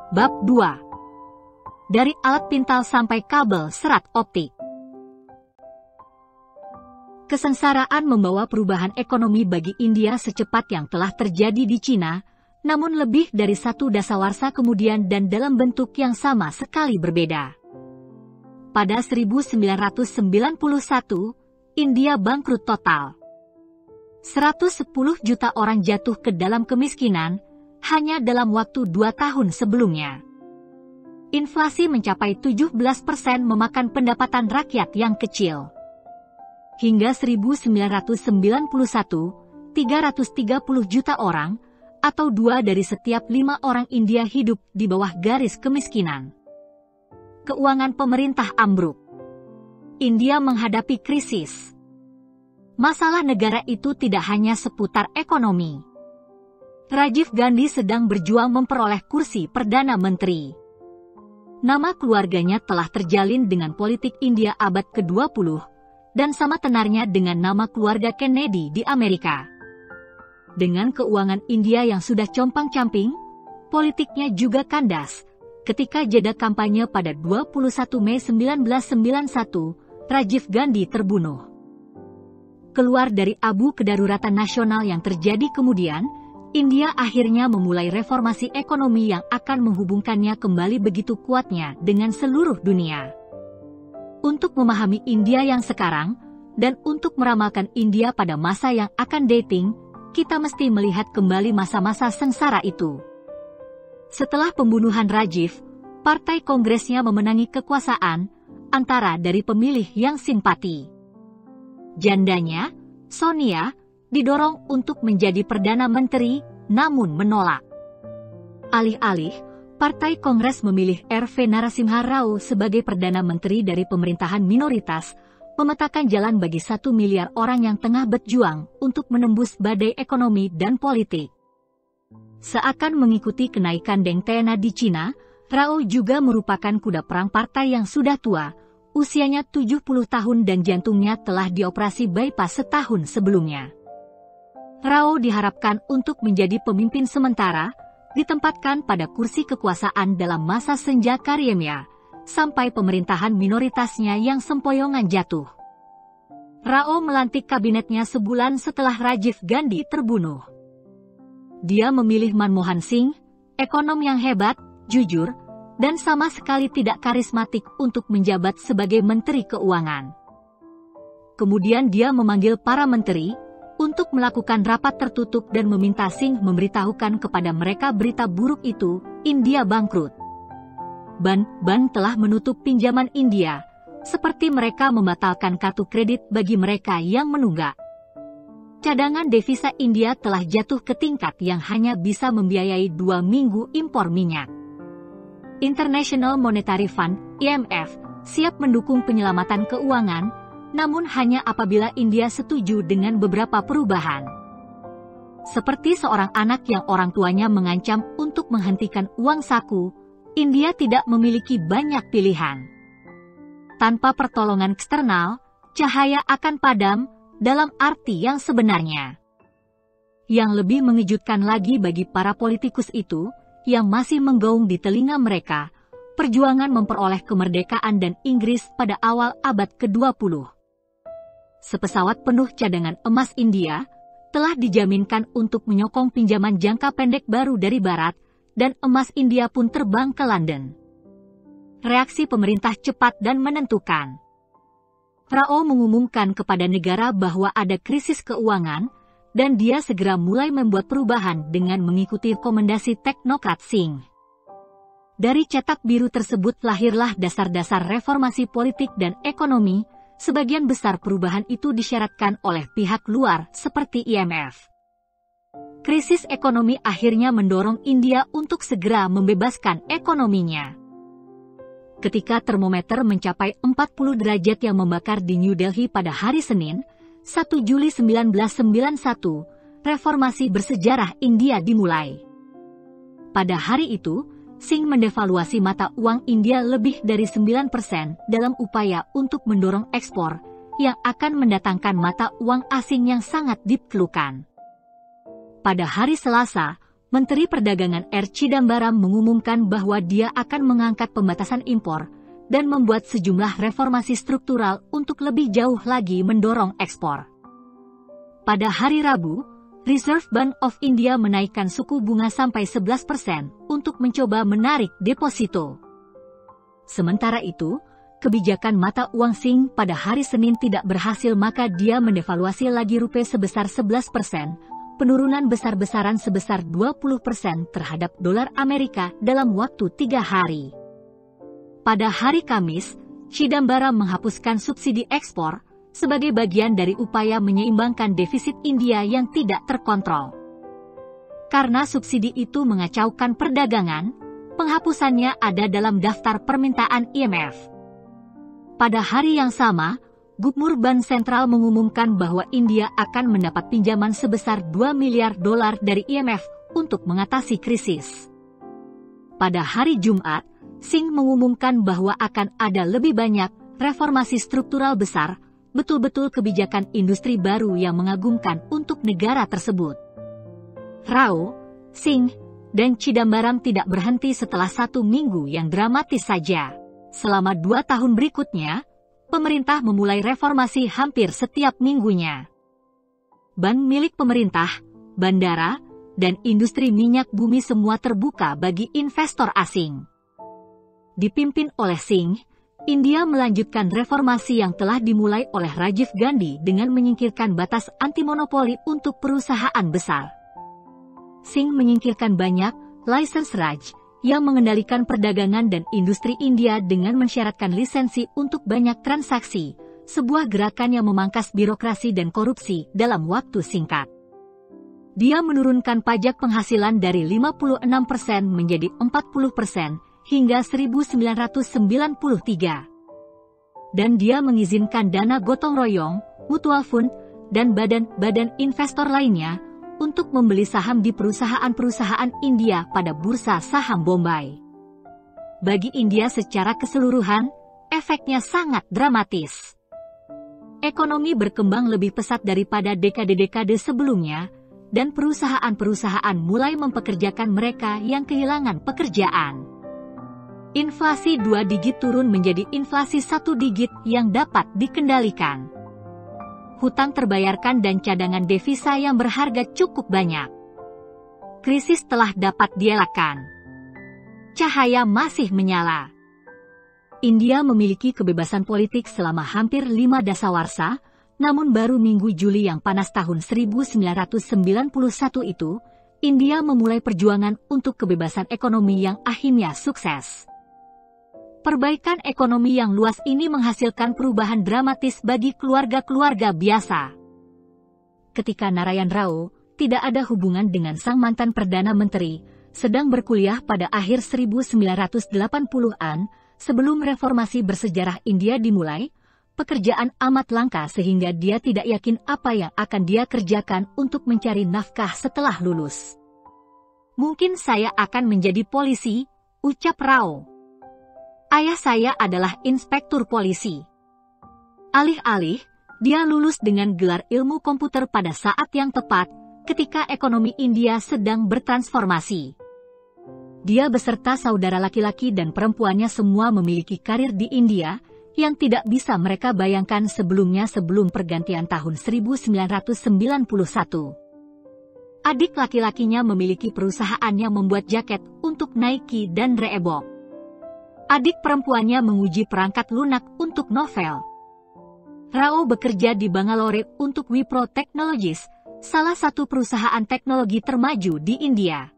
Bab 2. Dari alat pintal sampai kabel serat optik. Kesengsaraan membawa perubahan ekonomi bagi India secepat yang telah terjadi di Cina, namun lebih dari satu dasawarsa kemudian dan dalam bentuk yang sama sekali berbeda. Pada 1991, India bangkrut total. 110 juta orang jatuh ke dalam kemiskinan, hanya dalam waktu 2 tahun sebelumnya. Inflasi mencapai 17% memakan pendapatan rakyat yang kecil. Hingga 1991, 330 juta orang, atau 2 dari setiap 5 orang India hidup di bawah garis kemiskinan. Keuangan pemerintah ambruk. India menghadapi krisis. Masalah negara itu tidak hanya seputar ekonomi. Rajiv Gandhi sedang berjuang memperoleh kursi Perdana Menteri. Nama keluarganya telah terjalin dengan politik India abad ke-20, dan sama tenarnya dengan nama keluarga Kennedy di Amerika. Dengan keuangan India yang sudah compang-camping, politiknya juga kandas. Ketika jeda kampanye pada 21 Mei 1991, Rajiv Gandhi terbunuh. Keluar dari abu kedaruratan nasional yang terjadi kemudian, India akhirnya memulai reformasi ekonomi yang akan menghubungkannya kembali begitu kuatnya dengan seluruh dunia. Untuk memahami India yang sekarang, dan untuk meramalkan India pada masa yang akan datang, kita mesti melihat kembali masa-masa sengsara itu. Setelah pembunuhan Rajiv, Partai Kongresnya memenangi kekuasaan, antara dari pemilih yang simpati. Jandanya, Sonia, didorong untuk menjadi Perdana Menteri, namun menolak. Alih-alih, Partai Kongres memilih R.V. Narasimha Rao sebagai Perdana Menteri dari pemerintahan minoritas, memetakan jalan bagi 1 miliar orang yang tengah berjuang untuk menembus badai ekonomi dan politik. Seakan mengikuti kenaikan Deng Tena di Cina, Rao juga merupakan kuda perang partai yang sudah tua, usianya 70 tahun dan jantungnya telah dioperasi bypass setahun sebelumnya. Rao diharapkan untuk menjadi pemimpin sementara, ditempatkan pada kursi kekuasaan dalam masa senja karyanya, sampai pemerintahan minoritasnya yang sempoyongan jatuh. Rao melantik kabinetnya sebulan setelah Rajiv Gandhi terbunuh. Dia memilih Manmohan Singh, ekonom yang hebat, jujur, dan sama sekali tidak karismatik untuk menjabat sebagai Menteri Keuangan. Kemudian dia memanggil para menteri, untuk melakukan rapat tertutup dan meminta Singh memberitahukan kepada mereka berita buruk itu, India bangkrut. Bank telah menutup pinjaman India, seperti mereka membatalkan kartu kredit bagi mereka yang menunggak. Cadangan devisa India telah jatuh ke tingkat yang hanya bisa membiayai 2 minggu impor minyak. International Monetary Fund, IMF, siap mendukung penyelamatan keuangan, namun hanya apabila India setuju dengan beberapa perubahan. Seperti seorang anak yang orang tuanya mengancam untuk menghentikan uang saku, India tidak memiliki banyak pilihan. Tanpa pertolongan eksternal, cahaya akan padam, dalam arti yang sebenarnya. Yang lebih mengejutkan lagi bagi para politikus itu, yang masih menggaung di telinga mereka, perjuangan memperoleh kemerdekaan dan Inggris pada awal abad ke-20. Sepesawat penuh cadangan emas India, telah dijaminkan untuk menyokong pinjaman jangka pendek baru dari Barat, dan emas India pun terbang ke London. Reaksi pemerintah cepat dan menentukan. Rao mengumumkan kepada negara bahwa ada krisis keuangan, dan dia segera mulai membuat perubahan dengan mengikuti rekomendasi teknokrat Singh. Dari cetak biru tersebut lahirlah dasar-dasar reformasi politik dan ekonomi. Sebagian besar perubahan itu disyaratkan oleh pihak luar seperti IMF. Krisis ekonomi akhirnya mendorong India untuk segera membebaskan ekonominya. Ketika termometer mencapai 40 derajat yang membakar di New Delhi pada hari Senin, 1 Juli 1991, reformasi bersejarah India dimulai. Pada hari itu, Singh mendevaluasi mata uang India lebih dari 9% dalam upaya untuk mendorong ekspor, yang akan mendatangkan mata uang asing yang sangat diperlukan. Pada hari Selasa, Menteri Perdagangan R. Chidambaram mengumumkan bahwa dia akan mengangkat pembatasan impor dan membuat sejumlah reformasi struktural untuk lebih jauh lagi mendorong ekspor. Pada hari Rabu, Reserve Bank of India menaikkan suku bunga sampai 11% untuk mencoba menarik deposito. Sementara itu, kebijakan mata uang Sing pada hari Senin tidak berhasil, maka dia mendevaluasi lagi rupiah sebesar 11%, penurunan besar-besaran sebesar 20% terhadap dolar Amerika dalam waktu 3 hari. Pada hari Kamis, Chidambaram menghapuskan subsidi ekspor sebagai bagian dari upaya menyeimbangkan defisit India yang tidak terkontrol. Karena subsidi itu mengacaukan perdagangan, penghapusannya ada dalam daftar permintaan IMF. Pada hari yang sama, Gubernur Bank Sentral mengumumkan bahwa India akan mendapat pinjaman sebesar 2 miliar dolar dari IMF untuk mengatasi krisis. Pada hari Jumat, Singh mengumumkan bahwa akan ada lebih banyak reformasi struktural besar, betul-betul kebijakan industri baru yang mengagumkan untuk negara tersebut. Rao, Singh, dan Chidambaram tidak berhenti setelah 1 minggu yang dramatis saja. Selama 2 tahun berikutnya, pemerintah memulai reformasi hampir setiap minggunya. Bank milik pemerintah, bandara, dan industri minyak bumi semua terbuka bagi investor asing. Dipimpin oleh Singh, India melanjutkan reformasi yang telah dimulai oleh Rajiv Gandhi dengan menyingkirkan batas anti-monopoli untuk perusahaan besar. Singh menyingkirkan banyak license Raj yang mengendalikan perdagangan dan industri India dengan mensyaratkan lisensi untuk banyak transaksi, sebuah gerakan yang memangkas birokrasi dan korupsi dalam waktu singkat. Dia menurunkan pajak penghasilan dari 56% menjadi 40% hingga 1993. Dan dia mengizinkan dana gotong royong, mutual fund, dan badan-badan investor lainnya untuk membeli saham di perusahaan-perusahaan India pada bursa saham Bombay. Bagi India secara keseluruhan, efeknya sangat dramatis. Ekonomi berkembang lebih pesat daripada dekade-dekade sebelumnya, dan perusahaan-perusahaan mulai mempekerjakan mereka yang kehilangan pekerjaan. Inflasi 2 digit turun menjadi inflasi 1 digit yang dapat dikendalikan. Hutang terbayarkan dan cadangan devisa yang berharga cukup banyak. Krisis telah dapat dielakkan. Cahaya masih menyala. India memiliki kebebasan politik selama hampir 5 dasawarsa, namun baru minggu Juli yang panas tahun 1991 itu, India memulai perjuangan untuk kebebasan ekonomi yang akhirnya sukses. Perbaikan ekonomi yang luas ini menghasilkan perubahan dramatis bagi keluarga-keluarga biasa. Ketika Narayan Rao, tidak ada hubungan dengan sang mantan Perdana Menteri, sedang berkuliah pada akhir 1980-an, sebelum reformasi bersejarah India dimulai, pekerjaan amat langka sehingga dia tidak yakin apa yang akan dia kerjakan untuk mencari nafkah setelah lulus. Mungkin saya akan menjadi polisi, ucap Rao. Ayah saya adalah inspektur polisi. Alih-alih, dia lulus dengan gelar ilmu komputer pada saat yang tepat, ketika ekonomi India sedang bertransformasi. Dia beserta saudara laki-laki dan perempuannya semua memiliki karir di India, yang tidak bisa mereka bayangkan sebelumnya sebelum pergantian tahun 1991. Adik laki-lakinya memiliki perusahaan yang membuat jaket untuk Nike dan Reebok. Adik perempuannya menguji perangkat lunak untuk novel. Rao bekerja di Bangalore untuk Wipro Technologies, salah satu perusahaan teknologi termaju di India.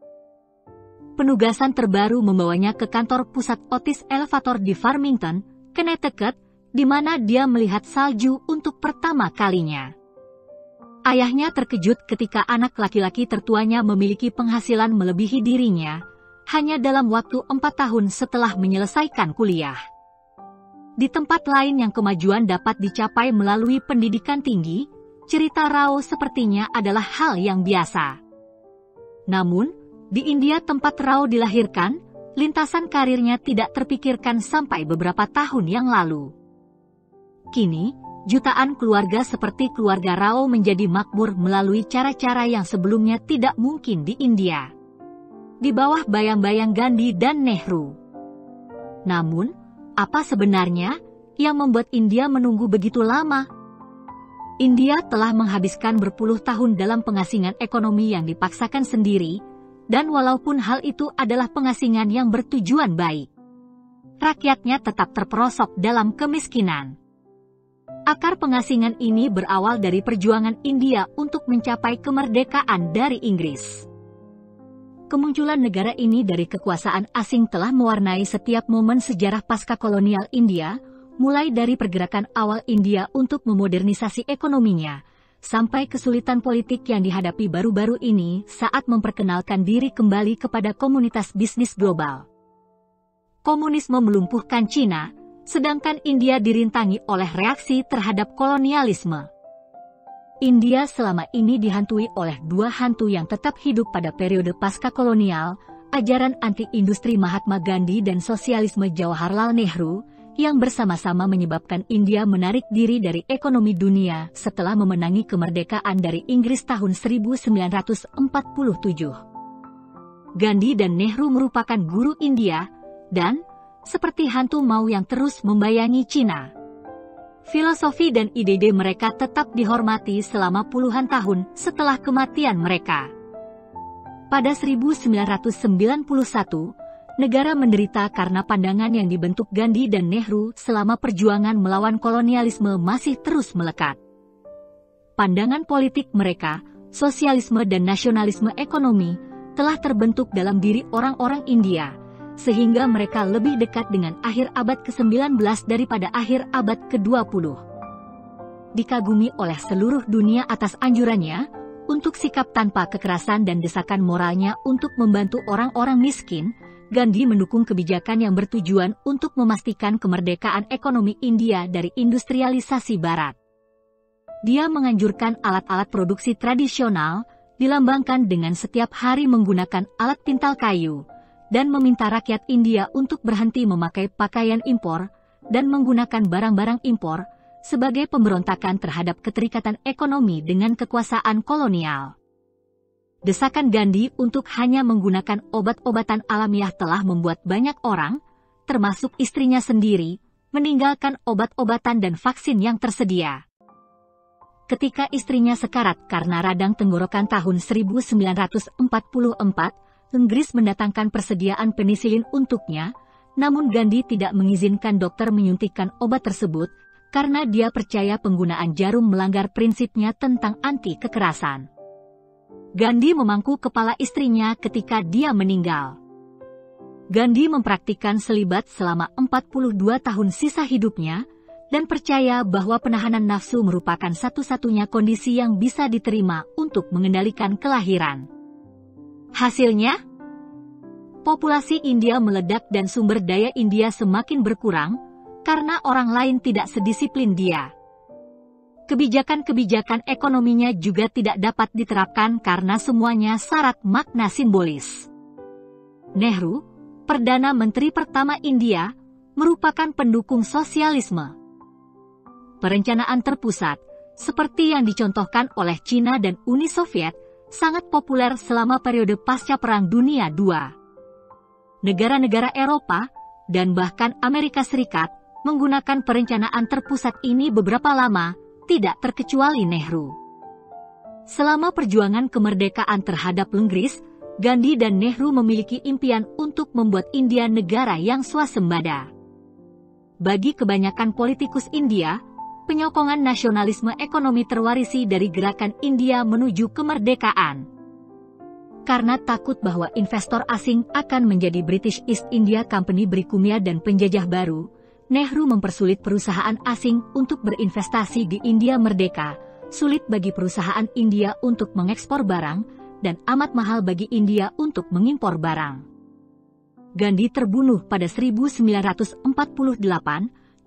Penugasan terbaru membawanya ke kantor pusat Otis Elevator di Farmington, Connecticut, di mana dia melihat salju untuk pertama kalinya. Ayahnya terkejut ketika anak laki-laki tertuanya memiliki penghasilan melebihi dirinya, hanya dalam waktu 4 tahun setelah menyelesaikan kuliah. Di tempat lain yang kemajuan dapat dicapai melalui pendidikan tinggi, cerita Rao sepertinya adalah hal yang biasa. Namun, di India tempat Rao dilahirkan, lintasan karirnya tidak terpikirkan sampai beberapa tahun yang lalu. Kini, jutaan keluarga seperti keluarga Rao menjadi makmur melalui cara-cara yang sebelumnya tidak mungkin di India. di bawah bayang-bayang Gandhi dan Nehru. Namun, apa sebenarnya yang membuat India menunggu begitu lama? India telah menghabiskan berpuluh tahun dalam pengasingan ekonomi yang dipaksakan sendiri, dan walaupun hal itu adalah pengasingan yang bertujuan baik, rakyatnya tetap terperosok dalam kemiskinan. Akar pengasingan ini berawal dari perjuangan India untuk mencapai kemerdekaan dari Inggris. Kemunculan negara ini dari kekuasaan asing telah mewarnai setiap momen sejarah pasca kolonial India, mulai dari pergerakan awal India untuk memodernisasi ekonominya, sampai kesulitan politik yang dihadapi baru-baru ini saat memperkenalkan diri kembali kepada komunitas bisnis global. Komunisme melumpuhkan Cina, sedangkan India dirintangi oleh reaksi terhadap kolonialisme. India selama ini dihantui oleh dua hantu yang tetap hidup pada periode pasca kolonial, ajaran anti-industri Mahatma Gandhi dan sosialisme Jawaharlal Nehru, yang bersama-sama menyebabkan India menarik diri dari ekonomi dunia setelah memenangi kemerdekaan dari Inggris tahun 1947. Gandhi dan Nehru merupakan guru India, dan seperti hantu mau yang terus membayangi Cina. Filosofi dan ide-ide mereka tetap dihormati selama puluhan tahun setelah kematian mereka. Pada 1991, negara menderita karena pandangan yang dibentuk Gandhi dan Nehru selama perjuangan melawan kolonialisme masih terus melekat. Pandangan politik mereka, sosialisme dan nasionalisme ekonomi, telah terbentuk dalam diri orang-orang India, sehingga mereka lebih dekat dengan akhir abad ke-19 daripada akhir abad ke-20. Dikagumi oleh seluruh dunia atas anjurannya untuk sikap tanpa kekerasan dan desakan moralnya untuk membantu orang-orang miskin, Gandhi mendukung kebijakan yang bertujuan untuk memastikan kemerdekaan ekonomi India dari industrialisasi Barat. Dia menganjurkan alat-alat produksi tradisional, dilambangkan dengan setiap hari menggunakan alat pintal kayu, dan meminta rakyat India untuk berhenti memakai pakaian impor dan menggunakan barang-barang impor sebagai pemberontakan terhadap keterikatan ekonomi dengan kekuasaan kolonial. Desakan Gandhi untuk hanya menggunakan obat-obatan alamiah telah membuat banyak orang, termasuk istrinya sendiri, meninggalkan obat-obatan dan vaksin yang tersedia. Ketika istrinya sekarat karena radang tenggorokan tahun 1944, Inggris mendatangkan persediaan penisilin untuknya, namun Gandhi tidak mengizinkan dokter menyuntikkan obat tersebut karena dia percaya penggunaan jarum melanggar prinsipnya tentang anti kekerasan. Gandhi memangku kepala istrinya ketika dia meninggal. Gandhi mempraktikkan selibat selama 42 tahun sisa hidupnya dan percaya bahwa penahanan nafsu merupakan satu-satunya kondisi yang bisa diterima untuk mengendalikan kelahiran. Hasilnya, populasi India meledak dan sumber daya India semakin berkurang karena orang lain tidak sedisiplin dia. Kebijakan-kebijakan ekonominya juga tidak dapat diterapkan karena semuanya syarat makna simbolis. Nehru, Perdana Menteri pertama India, merupakan pendukung sosialisme. Perencanaan terpusat, seperti yang dicontohkan oleh Cina dan Uni Soviet, sangat populer selama periode pasca Perang Dunia II. Negara-negara Eropa, dan bahkan Amerika Serikat, menggunakan perencanaan terpusat ini beberapa lama, tidak terkecuali Nehru. Selama perjuangan kemerdekaan terhadap Inggris, Gandhi dan Nehru memiliki impian untuk membuat India negara yang swasembada. Bagi kebanyakan politikus India, penyokongan nasionalisme ekonomi terwarisi dari gerakan India menuju kemerdekaan. Karena takut bahwa investor asing akan menjadi British East India Company berikutnya dan penjajah baru, Nehru mempersulit perusahaan asing untuk berinvestasi di India merdeka, sulit bagi perusahaan India untuk mengekspor barang, dan amat mahal bagi India untuk mengimpor barang. Gandhi terbunuh pada 1948,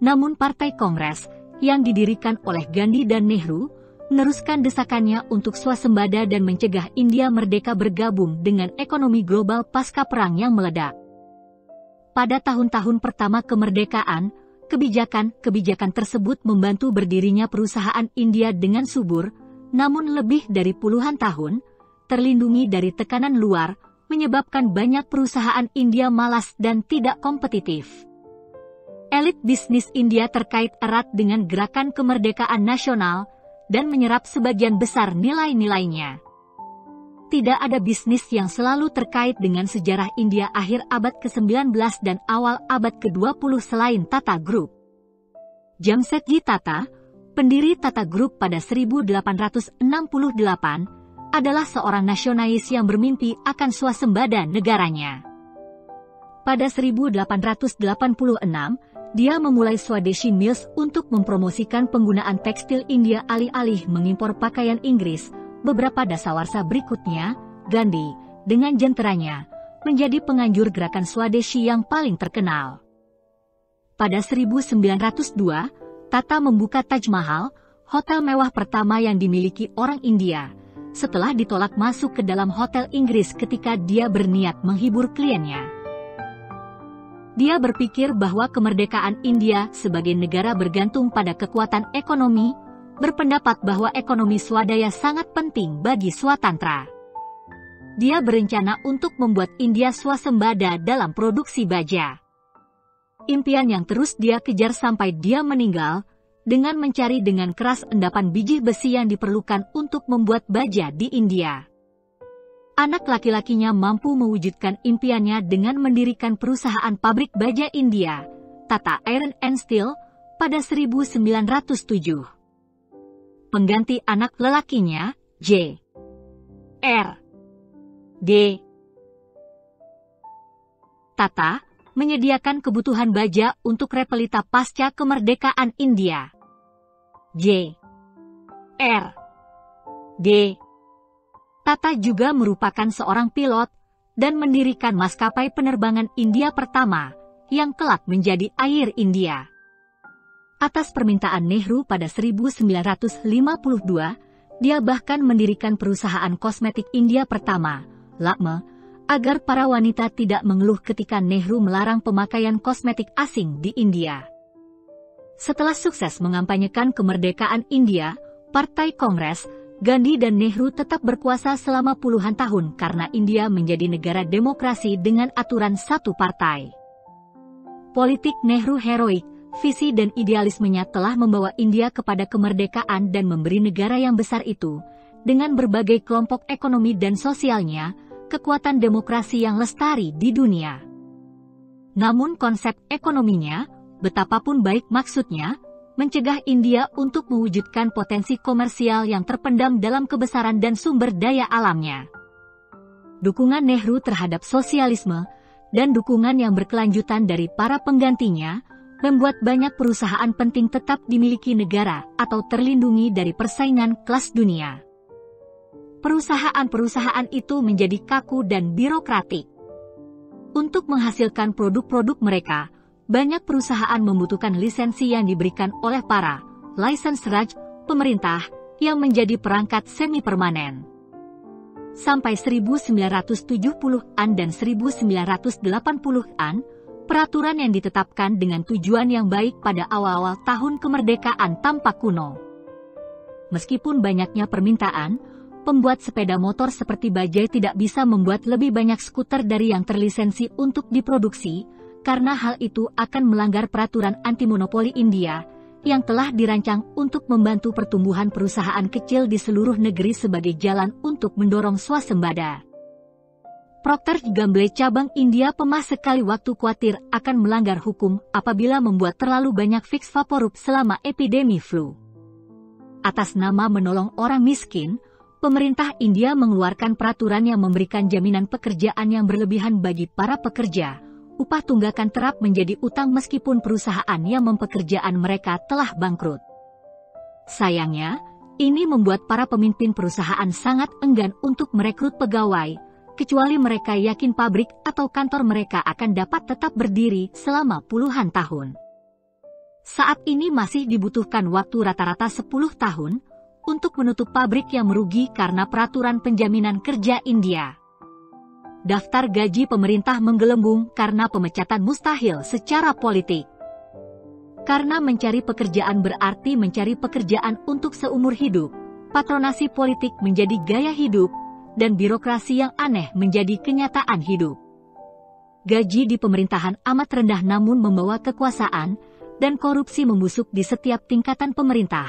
namun Partai Kongres, yang didirikan oleh Gandhi dan Nehru, meneruskan desakannya untuk swasembada dan mencegah India merdeka bergabung dengan ekonomi global pasca perang yang meledak. Pada tahun-tahun pertama kemerdekaan, kebijakan-kebijakan tersebut membantu berdirinya perusahaan India dengan subur, namun lebih dari puluhan tahun, terlindungi dari tekanan luar, menyebabkan banyak perusahaan India malas dan tidak kompetitif. Elit bisnis India terkait erat dengan gerakan kemerdekaan nasional dan menyerap sebagian besar nilai-nilainya. Tidak ada bisnis yang selalu terkait dengan sejarah India akhir abad ke-19 dan awal abad ke-20 selain Tata Group. Jamsetji Tata, pendiri Tata Group pada 1868, adalah seorang nasionalis yang bermimpi akan swasembada negaranya. Pada 1886, dia memulai Swadeshi Mills untuk mempromosikan penggunaan tekstil India alih-alih mengimpor pakaian Inggris. Beberapa dasawarsa berikutnya, Gandhi, dengan jenteranya, menjadi penganjur gerakan Swadeshi yang paling terkenal. Pada 1902, Tata membuka Taj Mahal, hotel mewah pertama yang dimiliki orang India, setelah ditolak masuk ke dalam hotel Inggris ketika dia berniat menghibur kliennya. Dia berpikir bahwa kemerdekaan India sebagai negara bergantung pada kekuatan ekonomi, berpendapat bahwa ekonomi swadaya sangat penting bagi swatantra. Dia berencana untuk membuat India swasembada dalam produksi baja. Impian yang terus dia kejar sampai dia meninggal, dengan mencari dengan keras endapan biji besi yang diperlukan untuk membuat baja di India. Anak laki-lakinya mampu mewujudkan impiannya dengan mendirikan perusahaan pabrik baja India, Tata Iron and Steel, pada 1907. Pengganti anak lelakinya, J. R. D. Tata, menyediakan kebutuhan baja untuk repelita pasca kemerdekaan India. J. R. D. Tata juga merupakan seorang pilot dan mendirikan maskapai penerbangan India pertama, yang kelak menjadi Air India. Atas permintaan Nehru pada 1952, dia bahkan mendirikan perusahaan kosmetik India pertama, Lakme, agar para wanita tidak mengeluh ketika Nehru melarang pemakaian kosmetik asing di India. Setelah sukses mengampanyekan kemerdekaan India, Partai Kongres, Gandhi dan Nehru tetap berkuasa selama puluhan tahun karena India menjadi negara demokrasi dengan aturan satu partai. Politik Nehru heroik, visi dan idealismenya telah membawa India kepada kemerdekaan dan memberi negara yang besar itu, dengan berbagai kelompok ekonomi dan sosialnya, kekuatan demokrasi yang lestari di dunia. Namun konsep ekonominya, betapapun baik maksudnya, mencegah India untuk mewujudkan potensi komersial yang terpendam dalam kebesaran dan sumber daya alamnya. Dukungan Nehru terhadap sosialisme, dan dukungan yang berkelanjutan dari para penggantinya, membuat banyak perusahaan penting tetap dimiliki negara atau terlindungi dari persaingan kelas dunia. Perusahaan-perusahaan itu menjadi kaku dan birokratik. Untuk menghasilkan produk-produk mereka, banyak perusahaan membutuhkan lisensi yang diberikan oleh para licensor pemerintah yang menjadi perangkat semi-permanen. Sampai 1970-an dan 1980-an, peraturan yang ditetapkan dengan tujuan yang baik pada awal-awal tahun kemerdekaan tampak kuno. Meskipun banyaknya permintaan, pembuat sepeda motor seperti Bajaj tidak bisa membuat lebih banyak skuter dari yang terlisensi untuk diproduksi, karena hal itu akan melanggar peraturan anti-monopoli India, yang telah dirancang untuk membantu pertumbuhan perusahaan kecil di seluruh negeri sebagai jalan untuk mendorong swasembada. Procter & Gamble cabang India Pemah sekali waktu khawatir akan melanggar hukum apabila membuat terlalu banyak Vicks Vaporub selama epidemi flu. Atas nama menolong orang miskin, pemerintah India mengeluarkan peraturan yang memberikan jaminan pekerjaan yang berlebihan bagi para pekerja. Upah tunggakan terap menjadi utang meskipun perusahaan yang mempekerjaan mereka telah bangkrut. Sayangnya, ini membuat para pemimpin perusahaan sangat enggan untuk merekrut pegawai, kecuali mereka yakin pabrik atau kantor mereka akan dapat tetap berdiri selama puluhan tahun. Saat ini masih dibutuhkan waktu rata-rata 10 tahun untuk menutup pabrik yang merugi karena peraturan penjaminan kerja India. Daftar gaji pemerintah menggelembung karena pemecatan mustahil secara politik. Karena mencari pekerjaan berarti mencari pekerjaan untuk seumur hidup, patronasi politik menjadi gaya hidup, dan birokrasi yang aneh menjadi kenyataan hidup. Gaji di pemerintahan amat rendah namun membawa kekuasaan, dan korupsi membusuk di setiap tingkatan pemerintah,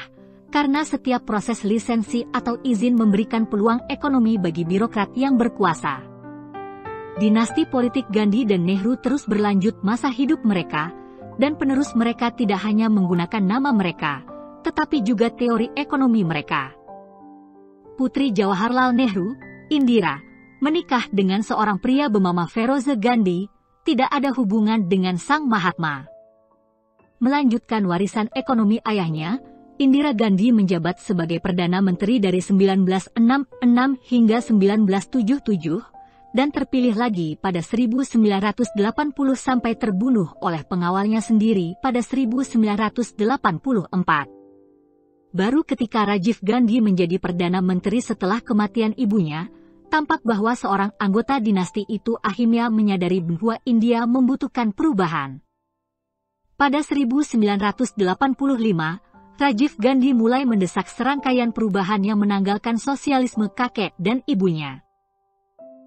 karena setiap proses lisensi atau izin memberikan peluang ekonomi bagi birokrat yang berkuasa. Dinasti politik Gandhi dan Nehru terus berlanjut masa hidup mereka, dan penerus mereka tidak hanya menggunakan nama mereka, tetapi juga teori ekonomi mereka. Putri Jawaharlal Nehru, Indira, menikah dengan seorang pria bernama Feroze Gandhi, tidak ada hubungan dengan Sang Mahatma. Melanjutkan warisan ekonomi ayahnya, Indira Gandhi menjabat sebagai Perdana Menteri dari 1966 hingga 1977, dan terpilih lagi pada 1980 sampai terbunuh oleh pengawalnya sendiri pada 1984. Baru ketika Rajiv Gandhi menjadi Perdana Menteri setelah kematian ibunya, tampak bahwa seorang anggota dinasti itu akhirnya menyadari bahwa India membutuhkan perubahan. Pada 1985, Rajiv Gandhi mulai mendesak serangkaian perubahan yang menanggalkan sosialisme kakek dan ibunya.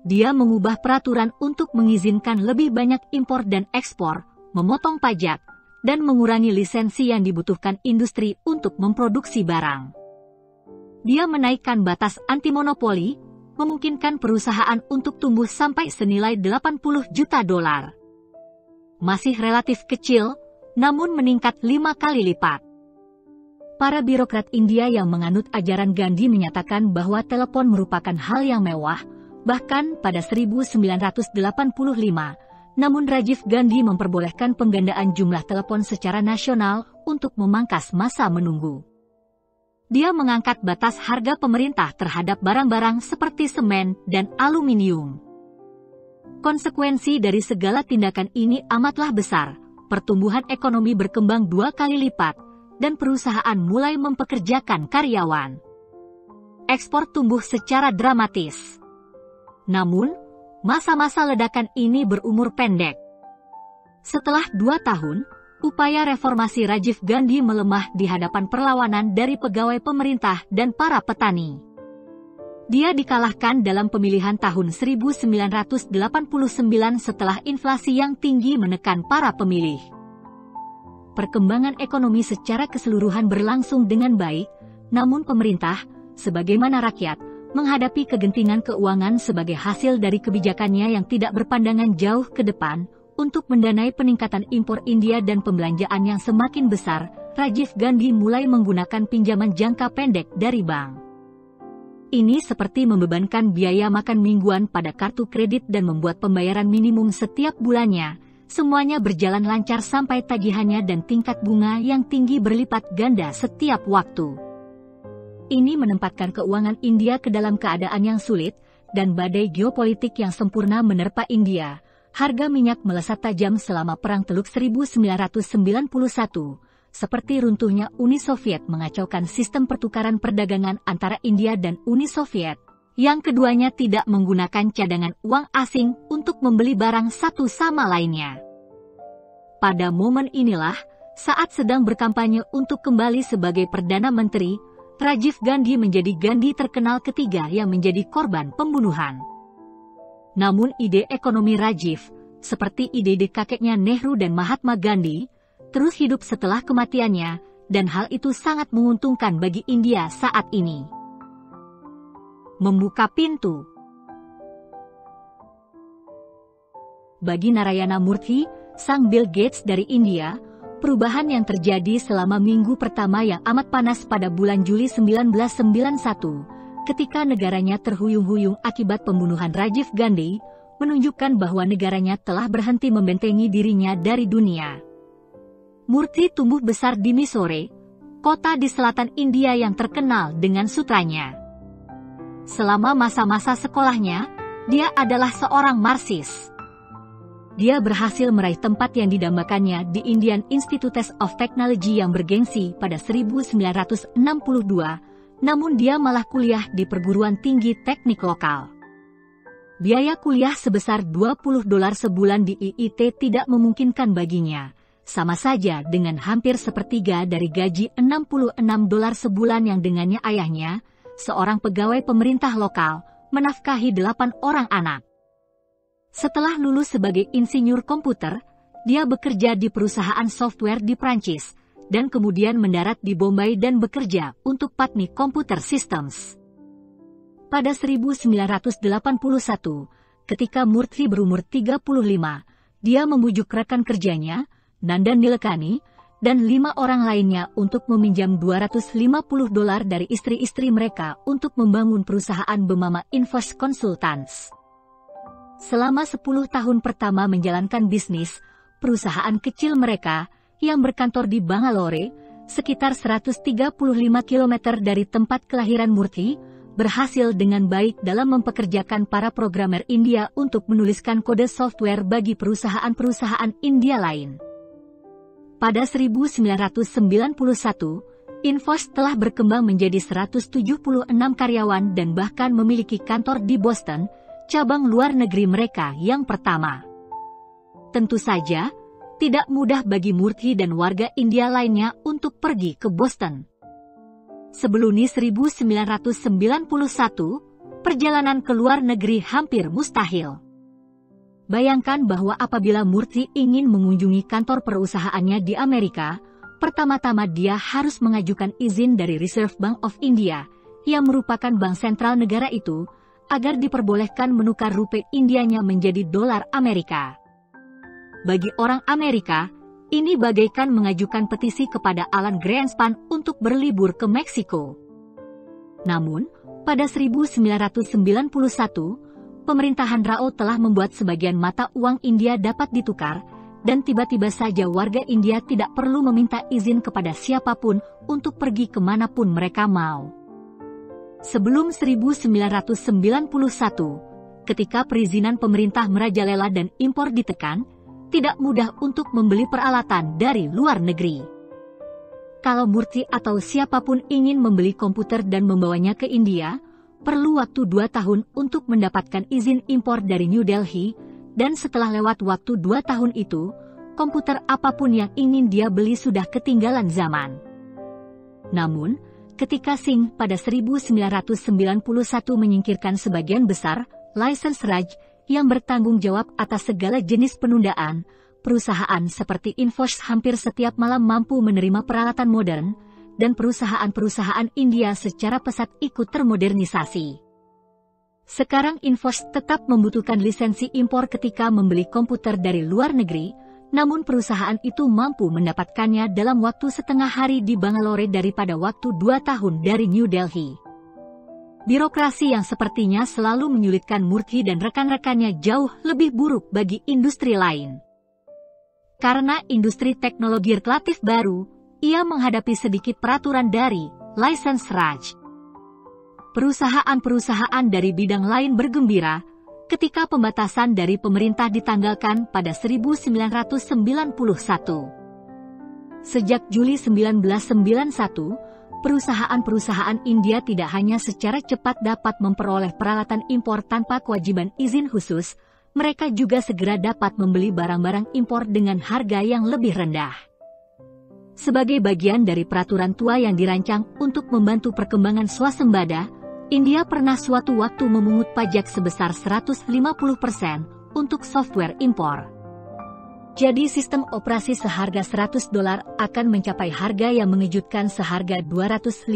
Dia mengubah peraturan untuk mengizinkan lebih banyak impor dan ekspor, memotong pajak, dan mengurangi lisensi yang dibutuhkan industri untuk memproduksi barang. Dia menaikkan batas anti-monopoli, memungkinkan perusahaan untuk tumbuh sampai senilai 80 juta dolar. Masih relatif kecil, namun meningkat 5 kali lipat. Para birokrat India yang menganut ajaran Gandhi menyatakan bahwa telepon merupakan hal yang mewah, bahkan pada 1985, namun Rajiv Gandhi memperbolehkan penggandaan jumlah telepon secara nasional untuk memangkas masa menunggu. Dia mengangkat batas harga pemerintah terhadap barang-barang seperti semen dan aluminium. Konsekuensi dari segala tindakan ini amatlah besar, pertumbuhan ekonomi berkembang 2 kali lipat, dan perusahaan mulai mempekerjakan karyawan. Ekspor tumbuh secara dramatis. Namun, masa-masa ledakan ini berumur pendek. Setelah 2 tahun, upaya reformasi Rajiv Gandhi melemah di hadapan perlawanan dari pegawai pemerintah dan para petani. Dia dikalahkan dalam pemilihan tahun 1989 setelah inflasi yang tinggi menekan para pemilih. Perkembangan ekonomi secara keseluruhan berlangsung dengan baik, namun pemerintah, sebagaimana rakyat, menghadapi kegentingan keuangan sebagai hasil dari kebijakannya yang tidak berpandangan jauh ke depan. Untuk mendanai peningkatan impor India dan pembelanjaan yang semakin besar, Rajiv Gandhi mulai menggunakan pinjaman jangka pendek dari bank. Ini seperti membebankan biaya makan mingguan pada kartu kredit dan membuat pembayaran minimum setiap bulannya. Semuanya berjalan lancar sampai tagihannya dan tingkat bunga yang tinggi berlipat ganda setiap waktu. Ini menempatkan keuangan India ke dalam keadaan yang sulit, dan badai geopolitik yang sempurna menerpa India. Harga minyak melesat tajam selama Perang Teluk 1991, seperti runtuhnya Uni Soviet mengacaukan sistem pertukaran perdagangan antara India dan Uni Soviet, yang keduanya tidak menggunakan cadangan uang asing untuk membeli barang satu sama lainnya. Pada momen inilah, saat sedang berkampanye untuk kembali sebagai Perdana Menteri, Rajiv Gandhi menjadi Gandhi terkenal ketiga yang menjadi korban pembunuhan. Namun ide ekonomi Rajiv, seperti ide kakeknya Nehru dan Mahatma Gandhi, terus hidup setelah kematiannya, dan hal itu sangat menguntungkan bagi India saat ini. Membuka pintu. Bagi Narayana Murthy, sang Bill Gates dari India, perubahan yang terjadi selama minggu pertama yang amat panas pada bulan Juli 1991, ketika negaranya terhuyung-huyung akibat pembunuhan Rajiv Gandhi, menunjukkan bahwa negaranya telah berhenti membentengi dirinya dari dunia. Murthy tumbuh besar di Mysore, kota di selatan India yang terkenal dengan sutranya. Selama masa-masa sekolahnya, dia adalah seorang Marxis. Dia berhasil meraih tempat yang didambakannya di Indian Institute of Technology yang bergengsi pada 1962, namun dia malah kuliah di perguruan tinggi teknik lokal. Biaya kuliah sebesar $20 sebulan di IIT tidak memungkinkan baginya, sama saja dengan hampir sepertiga dari gaji $66 sebulan yang dengannya ayahnya, seorang pegawai pemerintah lokal, menafkahi 8 orang anak. Setelah lulus sebagai insinyur komputer, dia bekerja di perusahaan software di Prancis, dan kemudian mendarat di Bombay dan bekerja untuk Patni Computer Systems. Pada 1981, ketika Murthy berumur 35, dia membujuk rekan kerjanya, Nandan Nilekani, dan 5 orang lainnya untuk meminjam $250 dari istri-istri mereka untuk membangun perusahaan bernama Infosh Consultants. Selama 10 tahun pertama menjalankan bisnis, perusahaan kecil mereka, yang berkantor di Bangalore, sekitar 135 km dari tempat kelahiran Murthy, berhasil dengan baik dalam mempekerjakan para programmer India untuk menuliskan kode software bagi perusahaan-perusahaan India lain. Pada 1991, Infosh telah berkembang menjadi 176 karyawan dan bahkan memiliki kantor di Boston, cabang luar negeri mereka yang pertama. Tentu saja, tidak mudah bagi Murthy dan warga India lainnya untuk pergi ke Boston. Sebelum 1991, perjalanan ke luar negeri hampir mustahil. Bayangkan bahwa apabila Murthy ingin mengunjungi kantor perusahaannya di Amerika, pertama-tama dia harus mengajukan izin dari Reserve Bank of India, yang merupakan bank sentral negara itu, agar diperbolehkan menukar rupiah Indianya menjadi dolar Amerika. Bagi orang Amerika, ini bagaikan mengajukan petisi kepada Alan Greenspan untuk berlibur ke Meksiko. Namun, pada 1991, pemerintahan Rao telah membuat sebagian mata uang India dapat ditukar, dan tiba-tiba saja warga India tidak perlu meminta izin kepada siapapun untuk pergi kemanapun mereka mau. Sebelum 1991, ketika perizinan pemerintah merajalela dan impor ditekan, tidak mudah untuk membeli peralatan dari luar negeri. Kalau Murthy atau siapapun ingin membeli komputer dan membawanya ke India, perlu waktu 2 tahun untuk mendapatkan izin impor dari New Delhi, dan setelah lewat waktu 2 tahun itu, komputer apapun yang ingin dia beli sudah ketinggalan zaman. Namun, ketika Singh pada 1991 menyingkirkan sebagian besar lisense Raj yang bertanggung jawab atas segala jenis penundaan, perusahaan seperti Infosh hampir setiap malam mampu menerima peralatan modern, dan perusahaan-perusahaan India secara pesat ikut termodernisasi. Sekarang Infosh tetap membutuhkan lisensi impor ketika membeli komputer dari luar negeri, namun perusahaan itu mampu mendapatkannya dalam waktu setengah hari di Bangalore daripada waktu 2 tahun dari New Delhi. Birokrasi yang sepertinya selalu menyulitkan Murthy dan rekan-rekannya jauh lebih buruk bagi industri lain. Karena industri teknologi relatif baru, ia menghadapi sedikit peraturan dari license Raj. Perusahaan-perusahaan dari bidang lain bergembira ketika pembatasan dari pemerintah ditanggalkan pada 1991. Sejak Juli 1991, perusahaan-perusahaan India tidak hanya secara cepat dapat memperoleh peralatan impor tanpa kewajiban izin khusus, mereka juga segera dapat membeli barang-barang impor dengan harga yang lebih rendah. Sebagai bagian dari peraturan tua yang dirancang untuk membantu perkembangan swasembada, India pernah suatu waktu memungut pajak sebesar 150% untuk software impor. Jadi sistem operasi seharga $100 akan mencapai harga yang mengejutkan seharga $250,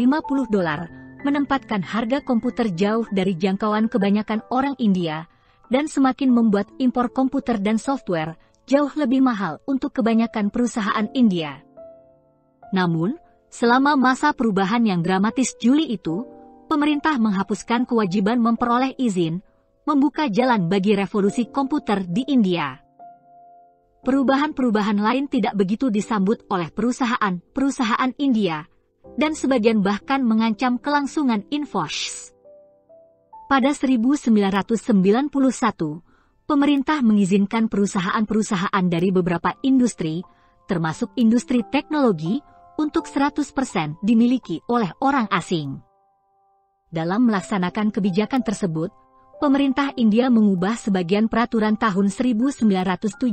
menempatkan harga komputer jauh dari jangkauan kebanyakan orang India, dan semakin membuat impor komputer dan software jauh lebih mahal untuk kebanyakan perusahaan India. Namun, selama masa perubahan yang dramatis Juli itu, pemerintah menghapuskan kewajiban memperoleh izin, membuka jalan bagi revolusi komputer di India. Perubahan-perubahan lain tidak begitu disambut oleh perusahaan-perusahaan India, dan sebagian bahkan mengancam kelangsungan Infosh. Pada 1991, pemerintah mengizinkan perusahaan-perusahaan dari beberapa industri, termasuk industri teknologi, untuk 100% dimiliki oleh orang asing. Dalam melaksanakan kebijakan tersebut, pemerintah India mengubah sebagian peraturan tahun 1977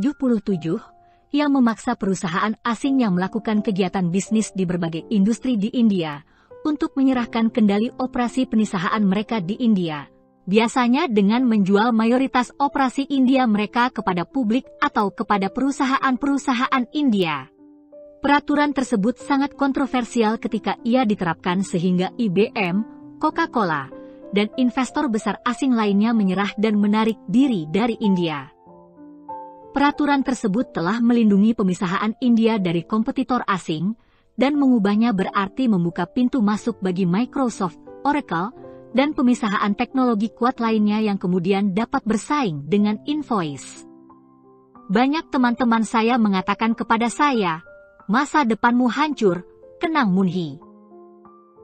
yang memaksa perusahaan asing yang melakukan kegiatan bisnis di berbagai industri di India untuk menyerahkan kendali operasi penisahaan mereka di India, biasanya dengan menjual mayoritas operasi India mereka kepada publik atau kepada perusahaan-perusahaan India. Peraturan tersebut sangat kontroversial ketika ia diterapkan sehingga IBM, Coca-Cola, dan investor besar asing lainnya menyerah dan menarik diri dari India. Peraturan tersebut telah melindungi pemisahan India dari kompetitor asing dan mengubahnya berarti membuka pintu masuk bagi Microsoft, Oracle, dan pemisahan teknologi kuat lainnya yang kemudian dapat bersaing dengan Invoice. Banyak teman-teman saya mengatakan kepada saya, "Masa depanmu hancur, Kenang Moon-hee."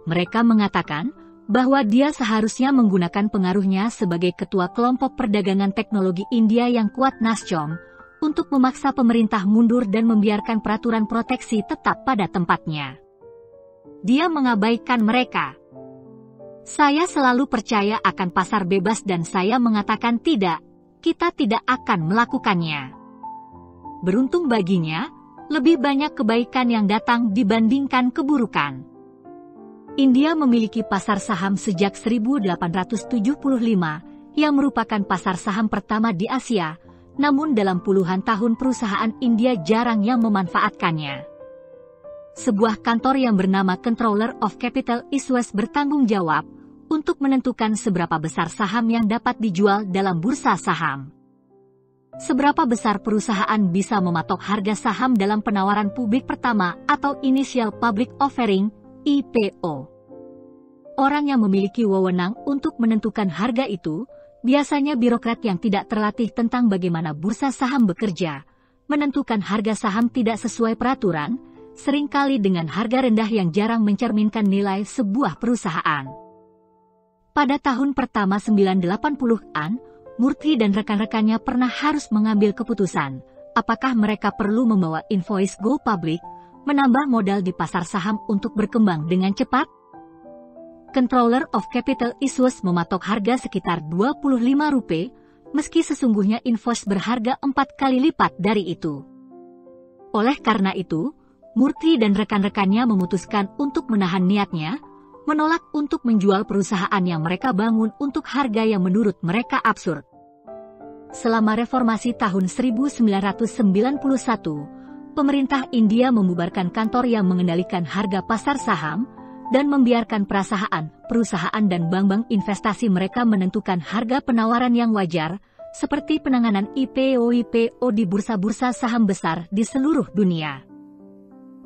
Mereka mengatakan bahwa dia seharusnya menggunakan pengaruhnya sebagai ketua kelompok perdagangan teknologi India yang kuat Nascom untuk memaksa pemerintah mundur dan membiarkan peraturan proteksi tetap pada tempatnya. Dia mengabaikan mereka. Saya selalu percaya akan pasar bebas dan saya mengatakan tidak, kita tidak akan melakukannya. Beruntung baginya, lebih banyak kebaikan yang datang dibandingkan keburukan. India memiliki pasar saham sejak 1875, yang merupakan pasar saham pertama di Asia, namun dalam puluhan tahun perusahaan India jarang yang memanfaatkannya. Sebuah kantor yang bernama Controller of Capital Issues bertanggung jawab untuk menentukan seberapa besar saham yang dapat dijual dalam bursa saham. Seberapa besar perusahaan bisa mematok harga saham dalam penawaran publik pertama atau Initial Public Offering, IPO. Orang yang memiliki wewenang untuk menentukan harga itu, biasanya birokrat yang tidak terlatih tentang bagaimana bursa saham bekerja, menentukan harga saham tidak sesuai peraturan, seringkali dengan harga rendah yang jarang mencerminkan nilai sebuah perusahaan. Pada tahun pertama 1980-an, Murthy dan rekan-rekannya pernah harus mengambil keputusan, apakah mereka perlu membawa Invoice go public, menambah modal di pasar saham untuk berkembang dengan cepat? Controller of Capital Issues mematok harga sekitar Rp25, meski sesungguhnya Invoice berharga 4 kali lipat dari itu. Oleh karena itu, Murthy dan rekan-rekannya memutuskan untuk menahan niatnya, menolak untuk menjual perusahaan yang mereka bangun untuk harga yang menurut mereka absurd. Selama reformasi tahun 1991, pemerintah India membubarkan kantor yang mengendalikan harga pasar saham dan membiarkan perusahaan dan bank-bank investasi mereka menentukan harga penawaran yang wajar, seperti penanganan IPO di bursa-bursa saham besar di seluruh dunia.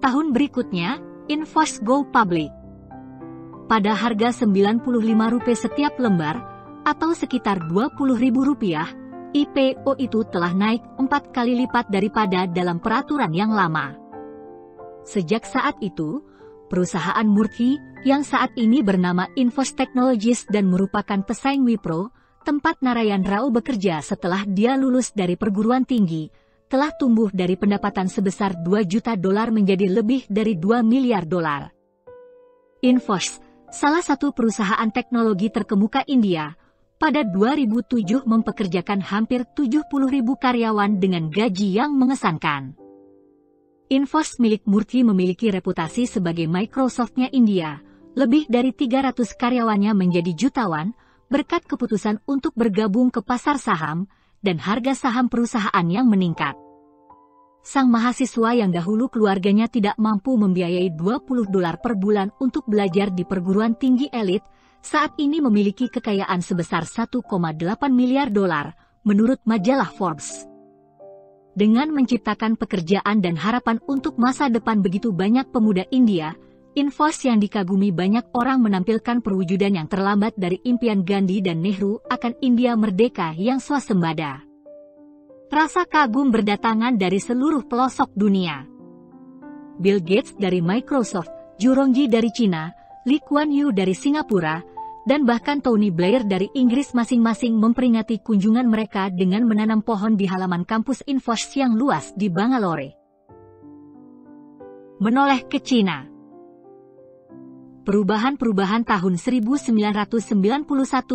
Tahun berikutnya, Invoice go public. Pada harga Rp95 setiap lembar, atau sekitar Rp20.000, IPO itu telah naik 4 kali lipat daripada dalam peraturan yang lama. Sejak saat itu, perusahaan Murthy, yang saat ini bernama Invoice Technologies dan merupakan pesaing Wipro, tempat Narayan Rao bekerja setelah dia lulus dari perguruan tinggi, telah tumbuh dari pendapatan sebesar $2 juta menjadi lebih dari $2 miliar. Invoice, salah satu perusahaan teknologi terkemuka India, pada 2007 mempekerjakan hampir 70.000 karyawan dengan gaji yang mengesankan. Invoice milik Murthy memiliki reputasi sebagai Microsoft-nya India, lebih dari 300 karyawannya menjadi jutawan, berkat keputusan untuk bergabung ke pasar saham, dan harga saham perusahaan yang meningkat. Sang mahasiswa yang dahulu keluarganya tidak mampu membiayai $20 per bulan untuk belajar di perguruan tinggi elit, saat ini memiliki kekayaan sebesar $1,8 miliar, menurut majalah Forbes. Dengan menciptakan pekerjaan dan harapan untuk masa depan begitu banyak pemuda India, Invoice yang dikagumi banyak orang menampilkan perwujudan yang terlambat dari impian Gandhi dan Nehru akan India merdeka yang swasembada. Rasa kagum berdatangan dari seluruh pelosok dunia. Bill Gates dari Microsoft, Zhu Rongji dari China, Lee Kuan Yew dari Singapura, dan bahkan Tony Blair dari Inggris masing-masing memperingati kunjungan mereka dengan menanam pohon di halaman kampus Invoice yang luas di Bangalore. Menoleh ke China. Perubahan-perubahan tahun 1991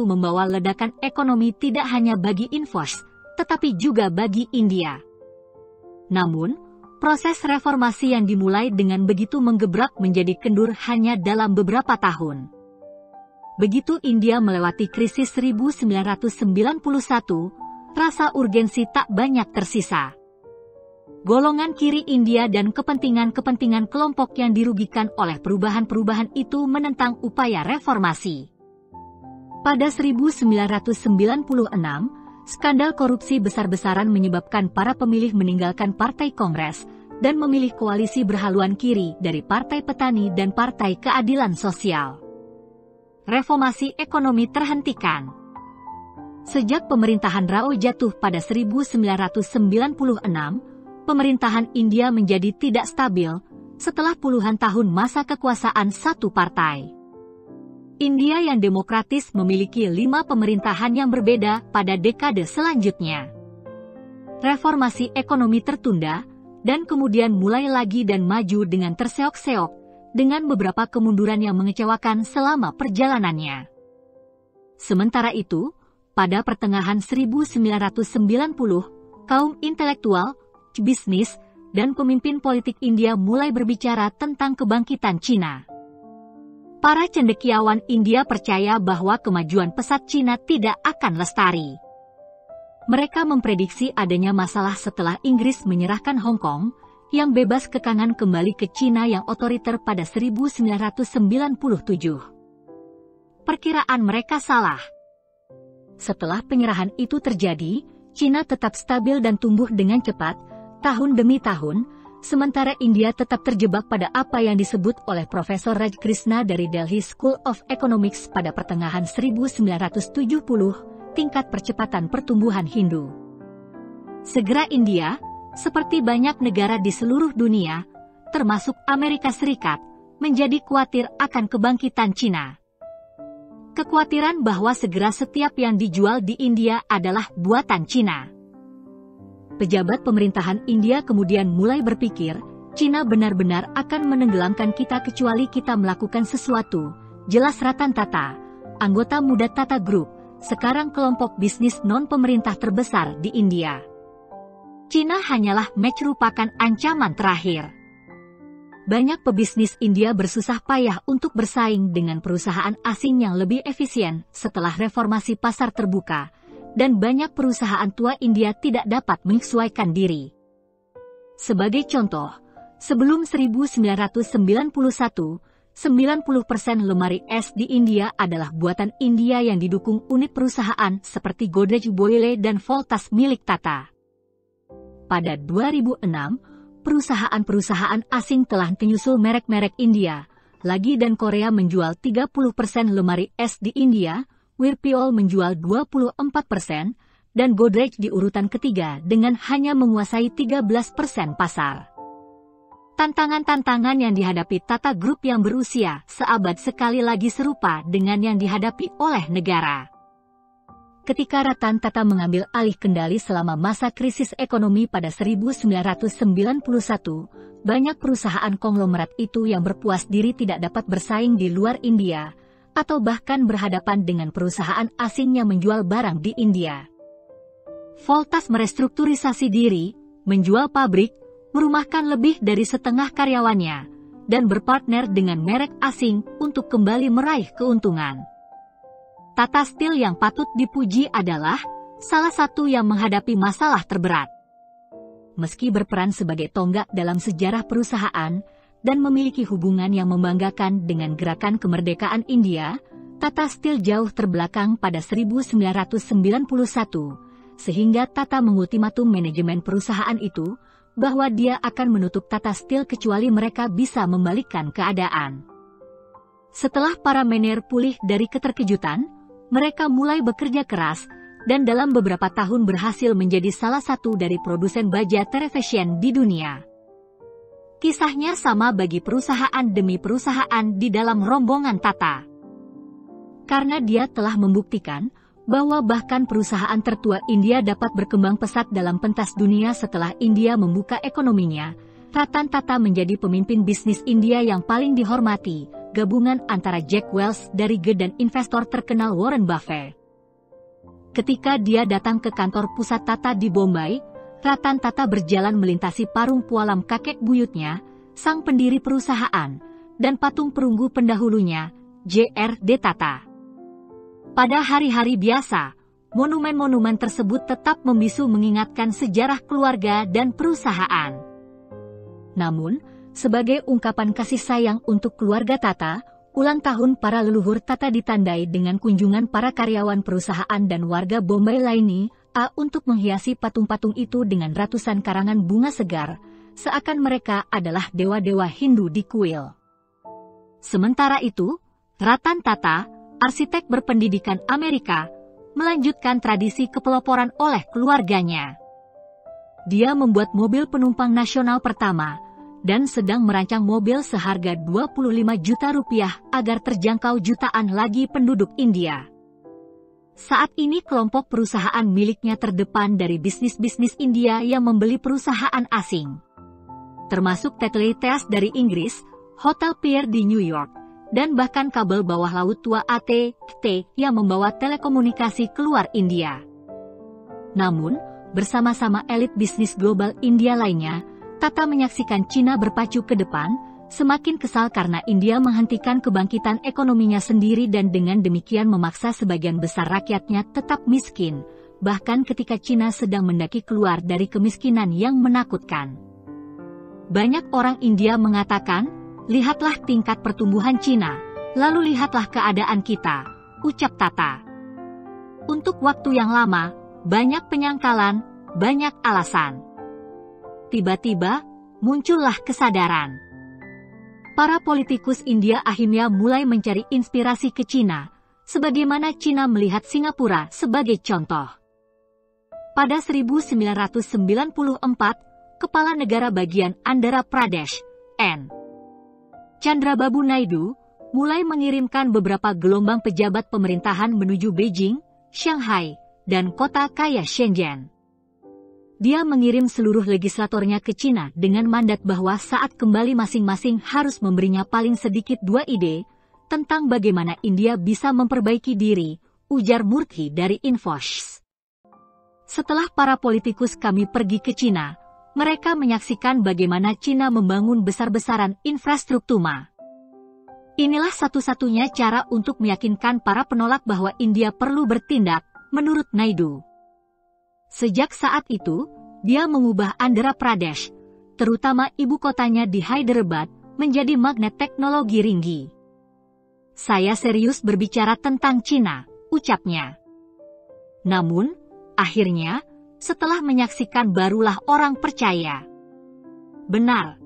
membawa ledakan ekonomi tidak hanya bagi Invoice, tetapi juga bagi India. Namun, proses reformasi yang dimulai dengan begitu menggebrak menjadi kendur hanya dalam beberapa tahun. Begitu India melewati krisis 1991, rasa urgensi tak banyak tersisa. Golongan kiri India dan kepentingan-kepentingan kelompok yang dirugikan oleh perubahan-perubahan itu menentang upaya reformasi. Pada 1996, skandal korupsi besar-besaran menyebabkan para pemilih meninggalkan Partai Kongres dan memilih koalisi berhaluan kiri dari Partai Petani dan Partai Keadilan Sosial. Reformasi ekonomi terhentikan. Sejak pemerintahan Rao jatuh pada 1996, pemerintahan India menjadi tidak stabil setelah puluhan tahun masa kekuasaan satu partai. India yang demokratis memiliki 5 pemerintahan yang berbeda pada dekade selanjutnya. Reformasi ekonomi tertunda, dan kemudian mulai lagi dan maju dengan terseok-seok, dengan beberapa kemunduran yang mengecewakan selama perjalanannya. Sementara itu, pada pertengahan 1990, kaum intelektual, bisnis, dan pemimpin politik India mulai berbicara tentang kebangkitan Cina. Para cendekiawan India percaya bahwa kemajuan pesat Cina tidak akan lestari. Mereka memprediksi adanya masalah setelah Inggris menyerahkan Hong Kong, yang bebas kekangan kembali ke Cina yang otoriter pada 1997. Perkiraan mereka salah. Setelah penyerahan itu terjadi, Cina tetap stabil dan tumbuh dengan cepat, tahun demi tahun, sementara India tetap terjebak pada apa yang disebut oleh Profesor Raj Krishna dari Delhi School of Economics pada pertengahan 1970, tingkat percepatan pertumbuhan Hindu. Segera India, seperti banyak negara di seluruh dunia, termasuk Amerika Serikat, menjadi khawatir akan kebangkitan Cina. Kekhawatiran bahwa segera setiap yang dijual di India adalah buatan Cina. Pejabat pemerintahan India kemudian mulai berpikir, Cina benar-benar akan menenggelamkan kita kecuali kita melakukan sesuatu, jelas Ratan Tata, anggota muda Tata Group, sekarang kelompok bisnis non-pemerintah terbesar di India. Cina hanyalah merupakan ancaman terakhir. Banyak pebisnis India bersusah payah untuk bersaing dengan perusahaan asing yang lebih efisien setelah reformasi pasar terbuka, dan banyak perusahaan tua India tidak dapat menyesuaikan diri. Sebagai contoh, sebelum 1991, 90% lemari es di India adalah buatan India yang didukung unit perusahaan seperti Godrej Boyle dan Voltas milik Tata. Pada 2006, perusahaan-perusahaan asing telah menyusul merek-merek India, Lagi dan Korea menjual 30% lemari es di India, Whirlpool menjual 24%, dan Godrej di urutan ketiga dengan hanya menguasai 13% pasar. Tantangan-tantangan yang dihadapi Tata Group yang berusia seabad sekali lagi serupa dengan yang dihadapi oleh negara. Ketika Ratan Tata mengambil alih kendali selama masa krisis ekonomi pada 1991, banyak perusahaan konglomerat itu yang berpuas diri tidak dapat bersaing di luar India, atau bahkan berhadapan dengan perusahaan asing yang menjual barang di India. Voltas merestrukturisasi diri, menjual pabrik, merumahkan lebih dari setengah karyawannya, dan berpartner dengan merek asing untuk kembali meraih keuntungan. Tata Steel yang patut dipuji adalah salah satu yang menghadapi masalah terberat. Meski berperan sebagai tonggak dalam sejarah perusahaan, dan memiliki hubungan yang membanggakan dengan gerakan kemerdekaan India, Tata Steel jauh terbelakang pada 1991, sehingga Tata mengultimatum manajemen perusahaan itu, bahwa dia akan menutup Tata Steel kecuali mereka bisa membalikkan keadaan. Setelah para manajer pulih dari keterkejutan, mereka mulai bekerja keras, dan dalam beberapa tahun berhasil menjadi salah satu dari produsen baja terefisien di dunia. Kisahnya sama bagi perusahaan demi perusahaan di dalam rombongan Tata. Karena dia telah membuktikan bahwa bahkan perusahaan tertua India dapat berkembang pesat dalam pentas dunia setelah India membuka ekonominya, Ratan Tata menjadi pemimpin bisnis India yang paling dihormati, gabungan antara Jack Welch dari GE dan investor terkenal Warren Buffett. Ketika dia datang ke kantor pusat Tata di Bombay, Ratan Tata berjalan melintasi parung pualam kakek buyutnya, sang pendiri perusahaan, dan patung perunggu pendahulunya, J.R.D. Tata. Pada hari-hari biasa, monumen-monumen tersebut tetap membisu mengingatkan sejarah keluarga dan perusahaan. Namun, sebagai ungkapan kasih sayang untuk keluarga Tata, ulang tahun para leluhur Tata ditandai dengan kunjungan para karyawan perusahaan dan warga Bombay lainnya untuk menghiasi patung-patung itu dengan ratusan karangan bunga segar, seakan mereka adalah dewa-dewa Hindu di kuil. Sementara itu, Ratan Tata, arsitek berpendidikan Amerika, melanjutkan tradisi kepeloporan oleh keluarganya. Dia membuat mobil penumpang nasional pertama, dan sedang merancang mobil seharga 25 juta rupiah agar terjangkau jutaan lagi penduduk India. Saat ini kelompok perusahaan miliknya terdepan dari bisnis-bisnis India yang membeli perusahaan asing, termasuk Tetleitas dari Inggris, Hotel Pierre di New York, dan bahkan kabel bawah laut tua AT&T yang membawa telekomunikasi keluar India. Namun, bersama-sama elit bisnis global India lainnya, Tata menyaksikan Cina berpacu ke depan, semakin kesal karena India menghentikan kebangkitan ekonominya sendiri dan dengan demikian memaksa sebagian besar rakyatnya tetap miskin, bahkan ketika Cina sedang mendaki keluar dari kemiskinan yang menakutkan. Banyak orang India mengatakan, "Lihatlah tingkat pertumbuhan Cina, lalu lihatlah keadaan kita," ucap Tata. Untuk waktu yang lama, banyak penyangkalan, banyak alasan. Tiba-tiba, muncullah kesadaran. Para politikus India akhirnya mulai mencari inspirasi ke Cina, sebagaimana Cina melihat Singapura sebagai contoh. Pada 1994, Kepala Negara Bagian Andhra Pradesh, N. Chandrababu Naidu, mulai mengirimkan beberapa gelombang pejabat pemerintahan menuju Beijing, Shanghai, dan kota kaya Shenzhen. Dia mengirim seluruh legislatornya ke Cina dengan mandat bahwa saat kembali masing-masing harus memberinya paling sedikit 2 ide tentang bagaimana India bisa memperbaiki diri, ujar Murthy dari Infosys. Setelah para politikus kami pergi ke Cina, mereka menyaksikan bagaimana Cina membangun besar-besaran infrastruktur. Inilah satu-satunya cara untuk meyakinkan para penolak bahwa India perlu bertindak, menurut Naidu. Sejak saat itu, dia mengubah Andhra Pradesh, terutama ibu kotanya di Hyderabad, menjadi magnet teknologi tinggi. "Saya serius berbicara tentang Cina," ucapnya. Namun, akhirnya, setelah menyaksikan barulah orang percaya. Benar.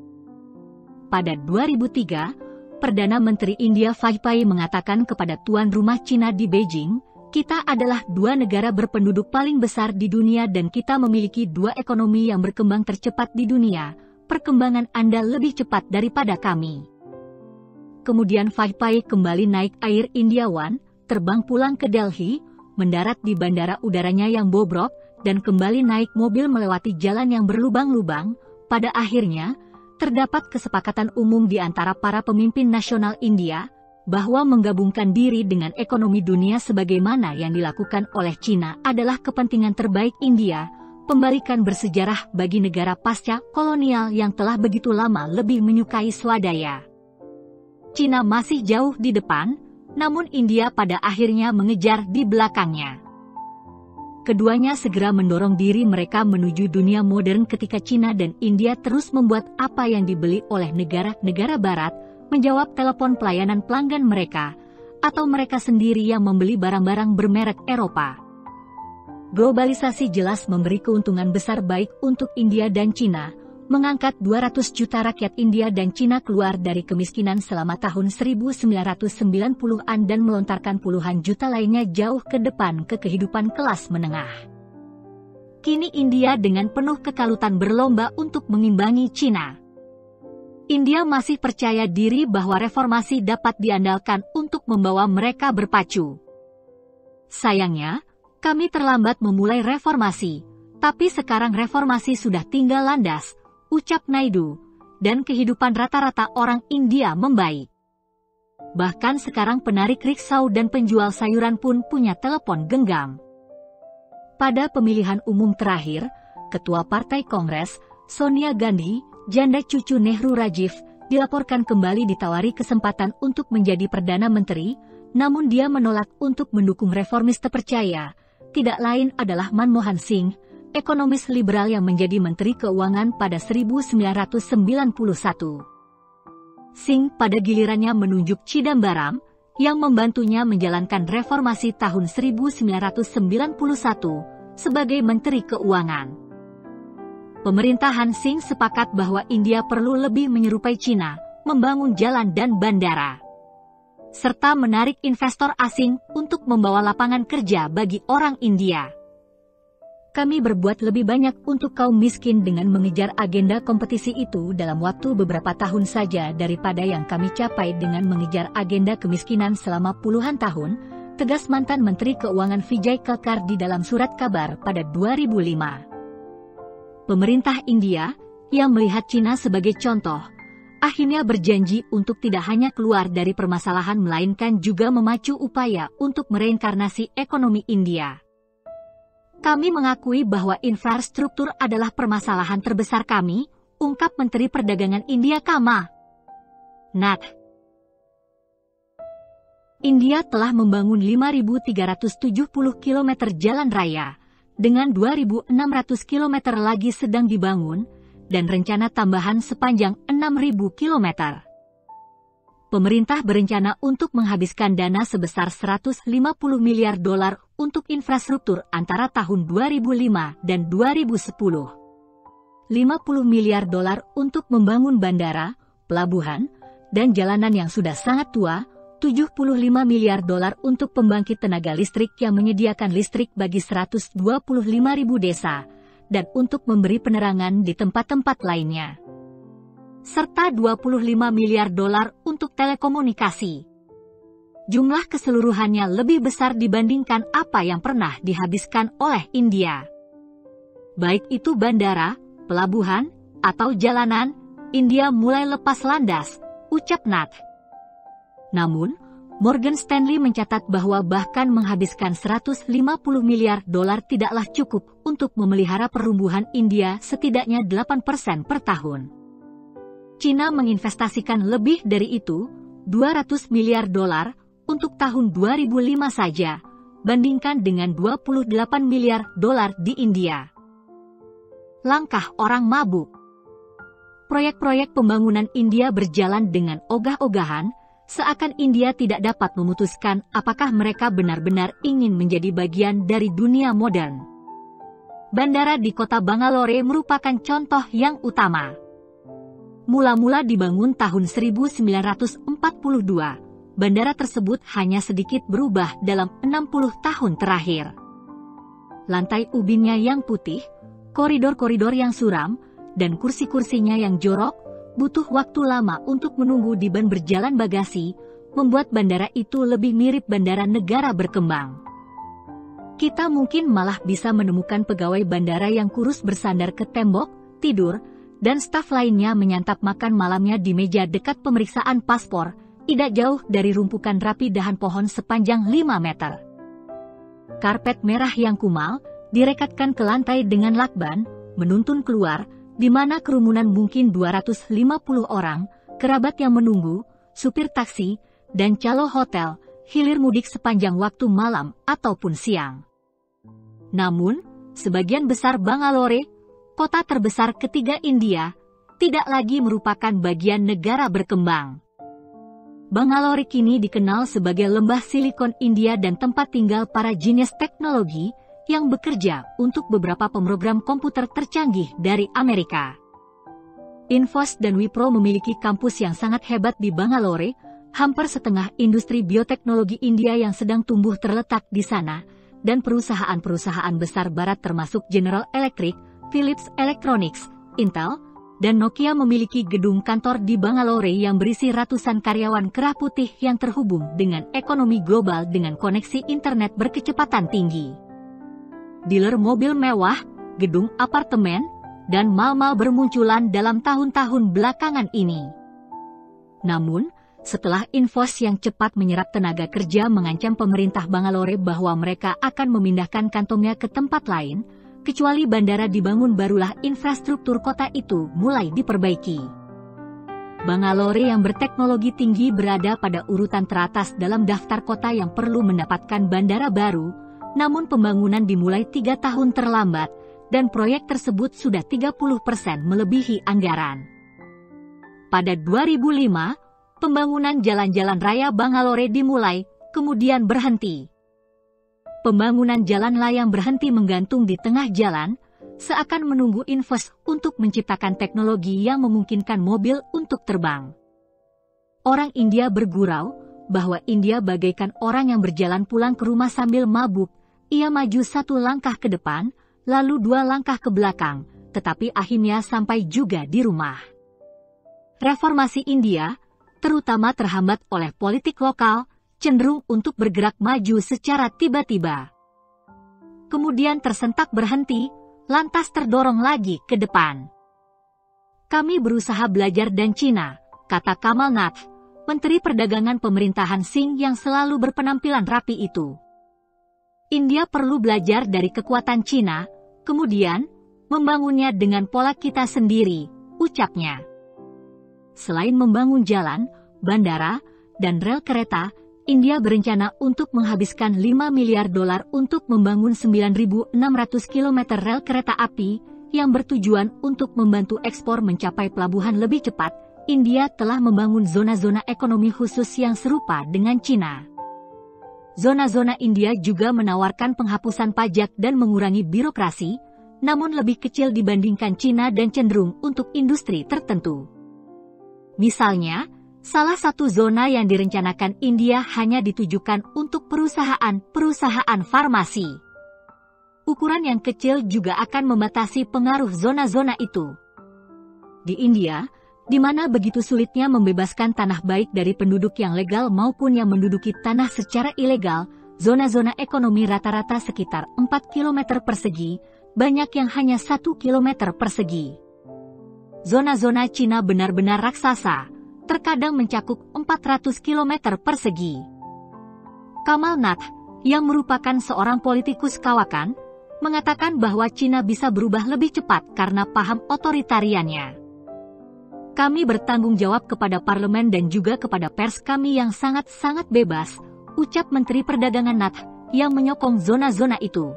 Pada 2003, Perdana Menteri India Vajpayee mengatakan kepada tuan rumah Cina di Beijing, "Kita adalah 2 negara berpenduduk paling besar di dunia dan kita memiliki 2 ekonomi yang berkembang tercepat di dunia. Perkembangan Anda lebih cepat daripada kami." Kemudian Vajpayee kembali naik Air India One, terbang pulang ke Delhi, mendarat di bandara udaranya yang bobrok, dan kembali naik mobil melewati jalan yang berlubang-lubang. Pada akhirnya, terdapat kesepakatan umum di antara para pemimpin nasional India, bahwa menggabungkan diri dengan ekonomi dunia sebagaimana yang dilakukan oleh Cina adalah kepentingan terbaik India, pembalikan bersejarah bagi negara pasca kolonial yang telah begitu lama lebih menyukai swadaya. Cina masih jauh di depan, namun India pada akhirnya mengejar di belakangnya. Keduanya segera mendorong diri mereka menuju dunia modern ketika Cina dan India terus membuat apa yang dibeli oleh negara-negara barat, menjawab telepon pelayanan pelanggan mereka, atau mereka sendiri yang membeli barang-barang bermerek Eropa. Globalisasi jelas memberi keuntungan besar baik untuk India dan Cina, mengangkat 200 juta rakyat India dan Cina keluar dari kemiskinan selama tahun 1990-an dan melontarkan puluhan juta lainnya jauh ke depan ke kehidupan kelas menengah. Kini India dengan penuh kekalutan berlomba untuk mengimbangi Cina. India masih percaya diri bahwa reformasi dapat diandalkan untuk membawa mereka berpacu. "Sayangnya, kami terlambat memulai reformasi, tapi sekarang reformasi sudah tinggal landas," ucap Naidu, dan kehidupan rata-rata orang India membaik. Bahkan sekarang penarik riksau dan penjual sayuran pun punya telepon genggam. Pada pemilihan umum terakhir, Ketua Partai Kongres, Sonia Gandhi, janda cucu Nehru Rajiv, dilaporkan kembali ditawari kesempatan untuk menjadi Perdana Menteri, namun dia menolak untuk mendukung reformis terpercaya. Tidak lain adalah Manmohan Singh, ekonomis liberal yang menjadi Menteri Keuangan pada 1991. Singh pada gilirannya menunjuk Chidambaram, yang membantunya menjalankan reformasi tahun 1991 sebagai Menteri Keuangan. Pemerintahan Singh sepakat bahwa India perlu lebih menyerupai Cina, membangun jalan dan bandara, serta menarik investor asing untuk membawa lapangan kerja bagi orang India. Kami berbuat lebih banyak untuk kaum miskin dengan mengejar agenda kompetisi itu dalam waktu beberapa tahun saja daripada yang kami capai dengan mengejar agenda kemiskinan selama puluhan tahun, tegas mantan Menteri Keuangan Vijay Kalkar di dalam surat kabar pada 2005. Pemerintah India, yang melihat Cina sebagai contoh, akhirnya berjanji untuk tidak hanya keluar dari permasalahan melainkan juga memacu upaya untuk mereinkarnasi ekonomi India. Kami mengakui bahwa infrastruktur adalah permasalahan terbesar kami, ungkap Menteri Perdagangan India Kama Nath. India telah membangun 5.370 km jalan raya, dengan 2.600 km lagi sedang dibangun, dan rencana tambahan sepanjang 6.000 km. Pemerintah berencana untuk menghabiskan dana sebesar $150 miliar untuk infrastruktur antara tahun 2005 dan 2010. $50 miliar untuk membangun bandara, pelabuhan, dan jalanan yang sudah sangat tua, $75 miliar untuk pembangkit tenaga listrik yang menyediakan listrik bagi 125.000 desa, dan untuk memberi penerangan di tempat-tempat lainnya, serta $25 miliar untuk telekomunikasi. Jumlah keseluruhannya lebih besar dibandingkan apa yang pernah dihabiskan oleh India. Baik itu bandara, pelabuhan, atau jalanan, India mulai lepas landas, ucap Nath. Namun, Morgan Stanley mencatat bahwa bahkan menghabiskan $150 miliar tidaklah cukup untuk memelihara pertumbuhan India setidaknya 8% per tahun. Cina menginvestasikan lebih dari itu, $200 miliar untuk tahun 2005 saja, bandingkan dengan $28 miliar di India. Langkah orang mabuk. Proyek-proyek pembangunan India berjalan dengan ogah-ogahan, seakan India tidak dapat memutuskan apakah mereka benar-benar ingin menjadi bagian dari dunia modern. Bandara di kota Bangalore merupakan contoh yang utama. Mula-mula dibangun tahun 1942, bandara tersebut hanya sedikit berubah dalam 60 tahun terakhir. Lantai ubinnya yang putih, koridor-koridor yang suram, dan kursi-kursinya yang jorok, butuh waktu lama untuk menunggu di ban berjalan bagasi, membuat bandara itu lebih mirip bandara negara berkembang. Kita mungkin malah bisa menemukan pegawai bandara yang kurus bersandar ke tembok, tidur, dan staf lainnya menyantap makan malamnya di meja dekat pemeriksaan paspor, tidak jauh dari rumpukan rapi dahan pohon sepanjang 5 meter. Karpet merah yang kumal, direkatkan ke lantai dengan lakban, menuntun keluar, di mana kerumunan mungkin 250 orang, kerabat yang menunggu, supir taksi, dan calo hotel, hilir mudik sepanjang waktu malam ataupun siang. Namun, sebagian besar Bangalore, kota terbesar ketiga India, tidak lagi merupakan bagian negara berkembang. Bangalore kini dikenal sebagai lembah Silikon India dan tempat tinggal para jenius teknologi, yang bekerja untuk beberapa pemrogram komputer tercanggih dari Amerika. Infos dan Wipro memiliki kampus yang sangat hebat di Bangalore, hampir setengah industri bioteknologi India yang sedang tumbuh terletak di sana, dan perusahaan-perusahaan besar barat termasuk General Electric, Philips Electronics, Intel, dan Nokia memiliki gedung kantor di Bangalore yang berisi ratusan karyawan kerah putih yang terhubung dengan ekonomi global dengan koneksi internet berkecepatan tinggi. Dealer mobil mewah, gedung apartemen, dan mal-mal bermunculan dalam tahun-tahun belakangan ini. Namun, setelah Infos yang cepat menyerap tenaga kerja mengancam pemerintah Bangalore bahwa mereka akan memindahkan kantongnya ke tempat lain, kecuali bandara dibangun barulah infrastruktur kota itu mulai diperbaiki. Bangalore yang berteknologi tinggi berada pada urutan teratas dalam daftar kota yang perlu mendapatkan bandara baru, namun pembangunan dimulai 3 tahun terlambat, dan proyek tersebut sudah 30% melebihi anggaran. Pada 2005, pembangunan jalan-jalan raya Bangalore dimulai, kemudian berhenti. Pembangunan jalan layang berhenti menggantung di tengah jalan, seakan menunggu invest untuk menciptakan teknologi yang memungkinkan mobil untuk terbang. Orang India bergurau bahwa India bagaikan orang yang berjalan pulang ke rumah sambil mabuk. Ia maju 1 langkah ke depan, lalu 2 langkah ke belakang, tetapi akhirnya sampai juga di rumah. Reformasi India, terutama terhambat oleh politik lokal, cenderung untuk bergerak maju secara tiba-tiba. Kemudian tersentak berhenti, lantas terdorong lagi ke depan. Kami berusaha belajar dan Cina, kata Kamal Nath, Menteri Perdagangan pemerintahan Singh yang selalu berpenampilan rapi itu. India perlu belajar dari kekuatan Cina, kemudian membangunnya dengan pola kita sendiri, ucapnya. Selain membangun jalan, bandara, dan rel kereta, India berencana untuk menghabiskan $5 miliar untuk membangun 9.600 km rel kereta api, yang bertujuan untuk membantu ekspor mencapai pelabuhan lebih cepat. India telah membangun zona-zona ekonomi khusus yang serupa dengan Cina. Zona-zona India juga menawarkan penghapusan pajak dan mengurangi birokrasi, namun lebih kecil dibandingkan Cina dan cenderung untuk industri tertentu. Misalnya, salah satu zona yang direncanakan India hanya ditujukan untuk perusahaan farmasi. Ukuran yang kecil juga akan membatasi pengaruh zona-zona itu. Di India, di mana begitu sulitnya membebaskan tanah baik dari penduduk yang legal maupun yang menduduki tanah secara ilegal, zona-zona ekonomi rata-rata sekitar 4 km persegi, banyak yang hanya 1 km persegi. Zona-zona Cina benar-benar raksasa, terkadang mencakup 400 km persegi. Kamal Nath, yang merupakan seorang politikus kawakan, mengatakan bahwa Cina bisa berubah lebih cepat karena paham otoritariannya. Kami bertanggung jawab kepada parlemen dan juga kepada pers kami yang sangat-sangat bebas, ucap Menteri Perdagangan Nath, yang menyokong zona-zona itu.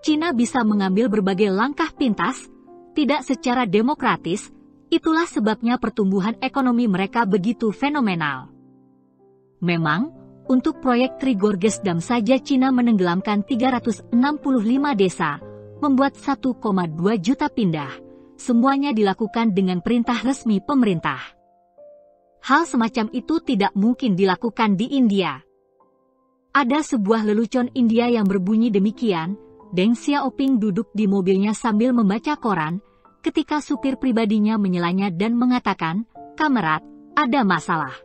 Cina bisa mengambil berbagai langkah pintas, tidak secara demokratis. Itulah sebabnya pertumbuhan ekonomi mereka begitu fenomenal. Memang, untuk proyek Three Gorges Dam saja Cina menenggelamkan 365 desa, membuat 1,2 juta pindah. Semuanya dilakukan dengan perintah resmi pemerintah. Hal semacam itu tidak mungkin dilakukan di India. Ada sebuah lelucon India yang berbunyi demikian, Deng Xiaoping duduk di mobilnya sambil membaca koran, ketika supir pribadinya menyelanya dan mengatakan, "Kamerat, ada masalah."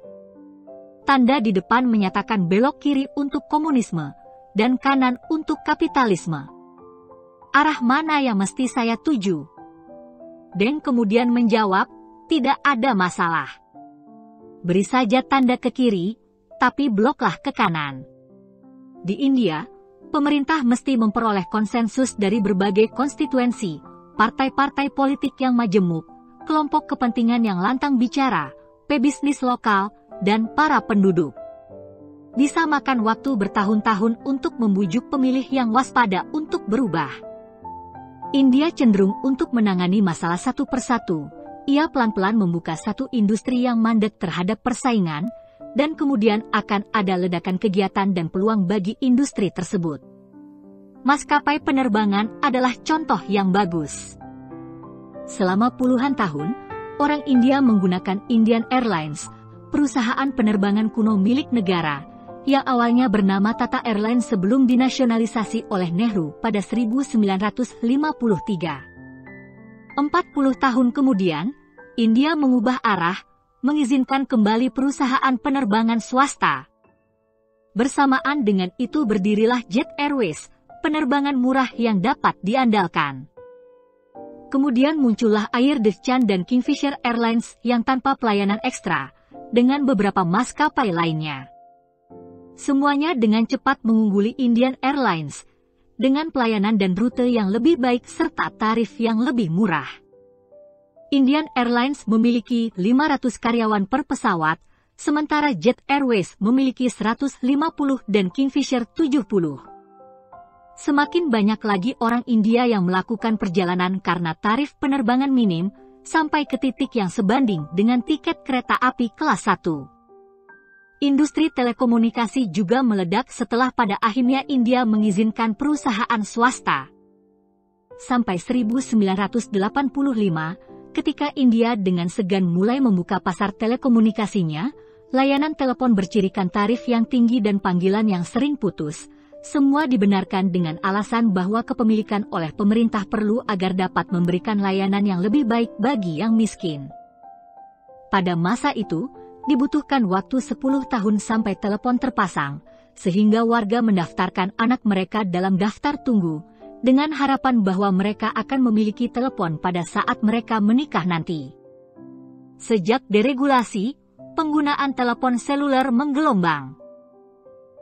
Tanda di depan menyatakan belok kiri untuk komunisme, dan kanan untuk kapitalisme. Arah mana yang mesti saya tuju? Deng kemudian menjawab, "Tidak ada masalah. Beri saja tanda ke kiri, tapi bloklah ke kanan." Di India, pemerintah mesti memperoleh konsensus dari berbagai konstituensi, partai-partai politik yang majemuk, kelompok kepentingan yang lantang bicara, pebisnis lokal, dan para penduduk. Bisa makan waktu bertahun-tahun untuk membujuk pemilih yang waspada untuk berubah. India cenderung untuk menangani masalah satu persatu. Ia pelan-pelan membuka satu industri yang mandek terhadap persaingan, dan kemudian akan ada ledakan kegiatan dan peluang bagi industri tersebut. Maskapai penerbangan adalah contoh yang bagus. Selama puluhan tahun, orang India menggunakan Indian Airlines, perusahaan penerbangan kuno milik negara, yang awalnya bernama Tata Airlines sebelum dinasionalisasi oleh Nehru pada 1953. 40 tahun kemudian, India mengubah arah, mengizinkan kembali perusahaan penerbangan swasta. Bersamaan dengan itu berdirilah Jet Airways, penerbangan murah yang dapat diandalkan. Kemudian muncullah Air Descent dan Kingfisher Airlines yang tanpa pelayanan ekstra, dengan beberapa maskapai lainnya. Semuanya dengan cepat mengungguli Indian Airlines, dengan pelayanan dan rute yang lebih baik serta tarif yang lebih murah. Indian Airlines memiliki 500 karyawan per pesawat, sementara Jet Airways memiliki 150 dan Kingfisher 70. Semakin banyak lagi orang India yang melakukan perjalanan karena tarif penerbangan minim, sampai ke titik yang sebanding dengan tiket kereta api kelas 1. Industri telekomunikasi juga meledak setelah pada akhirnya India mengizinkan perusahaan swasta. Sampai 1985, ketika India dengan segan mulai membuka pasar telekomunikasinya, layanan telepon bercirikan tarif yang tinggi dan panggilan yang sering putus, semua dibenarkan dengan alasan bahwa kepemilikan oleh pemerintah perlu agar dapat memberikan layanan yang lebih baik bagi yang miskin. Pada masa itu, dibutuhkan waktu 10 tahun sampai telepon terpasang, sehingga warga mendaftarkan anak mereka dalam daftar tunggu, dengan harapan bahwa mereka akan memiliki telepon pada saat mereka menikah nanti. Sejak deregulasi, penggunaan telepon seluler menggelombang.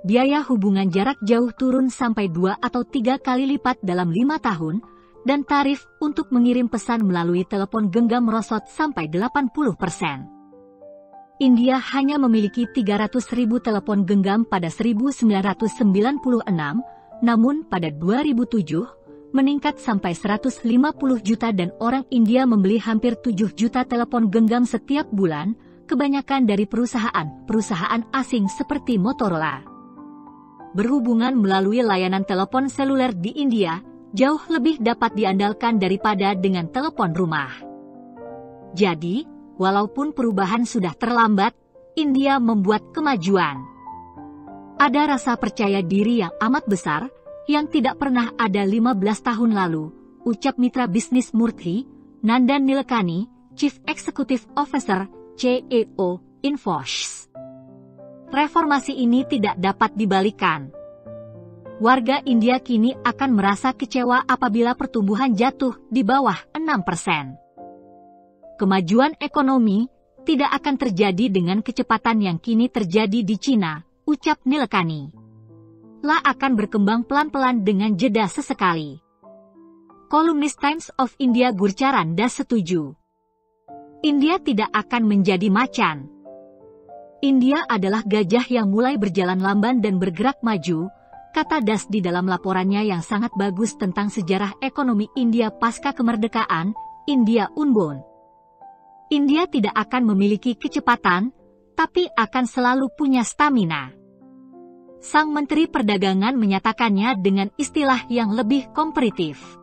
Biaya hubungan jarak jauh turun sampai 2 atau 3 kali lipat dalam 5 tahun, dan tarif untuk mengirim pesan melalui telepon genggam merosot sampai 80%. India hanya memiliki 300.000 telepon genggam pada 1996, namun pada 2007, meningkat sampai 150 juta dan orang India membeli hampir 7 juta telepon genggam setiap bulan, kebanyakan dari perusahaan asing seperti Motorola. Berhubungan melalui layanan telepon seluler di India, jauh lebih dapat diandalkan daripada dengan telepon rumah. Jadi, walaupun perubahan sudah terlambat, India membuat kemajuan. Ada rasa percaya diri yang amat besar, yang tidak pernah ada 15 tahun lalu, ucap mitra bisnis Murthy, Nandan Nilekani, Chief Executive Officer, CEO, Infosys. Reformasi ini tidak dapat dibalikan. Warga India kini akan merasa kecewa apabila pertumbuhan jatuh di bawah 6%. Kemajuan ekonomi tidak akan terjadi dengan kecepatan yang kini terjadi di Cina, ucap Nilekani. Akan berkembang pelan-pelan dengan jeda sesekali. Kolumnis Times of India Gurcharan Das setuju. India tidak akan menjadi macan. India adalah gajah yang mulai berjalan lamban dan bergerak maju, kata Das di dalam laporannya yang sangat bagus tentang sejarah ekonomi India pasca kemerdekaan, India Unborn. India tidak akan memiliki kecepatan, tapi akan selalu punya stamina. Sang Menteri Perdagangan menyatakannya dengan istilah yang lebih kompetitif.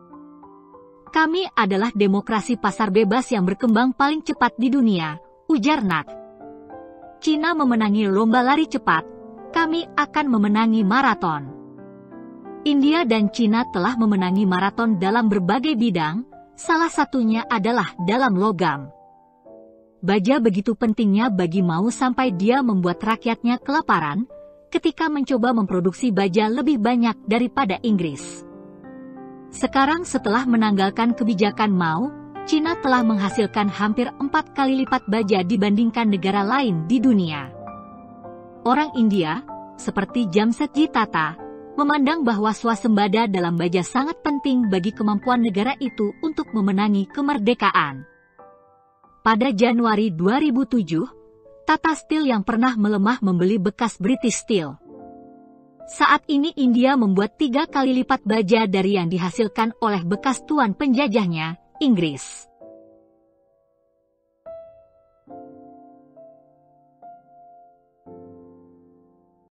Kami adalah demokrasi pasar bebas yang berkembang paling cepat di dunia, ujar Nat. Cina memenangi lomba lari cepat, kami akan memenangi maraton. India dan Cina telah memenangi maraton dalam berbagai bidang, salah satunya adalah dalam logam. Baja begitu pentingnya bagi Mao sampai dia membuat rakyatnya kelaparan, ketika mencoba memproduksi baja lebih banyak daripada Inggris. Sekarang setelah menanggalkan kebijakan Mao, Cina telah menghasilkan hampir 4 kali lipat baja dibandingkan negara lain di dunia. Orang India, seperti Jamsetji Tata, memandang bahwa swasembada dalam baja sangat penting bagi kemampuan negara itu untuk memenangi kemerdekaan. Pada Januari 2007, Tata Steel yang pernah melemah membeli bekas British Steel. Saat ini India membuat 3 kali lipat baja dari yang dihasilkan oleh bekas tuan penjajahnya, Inggris.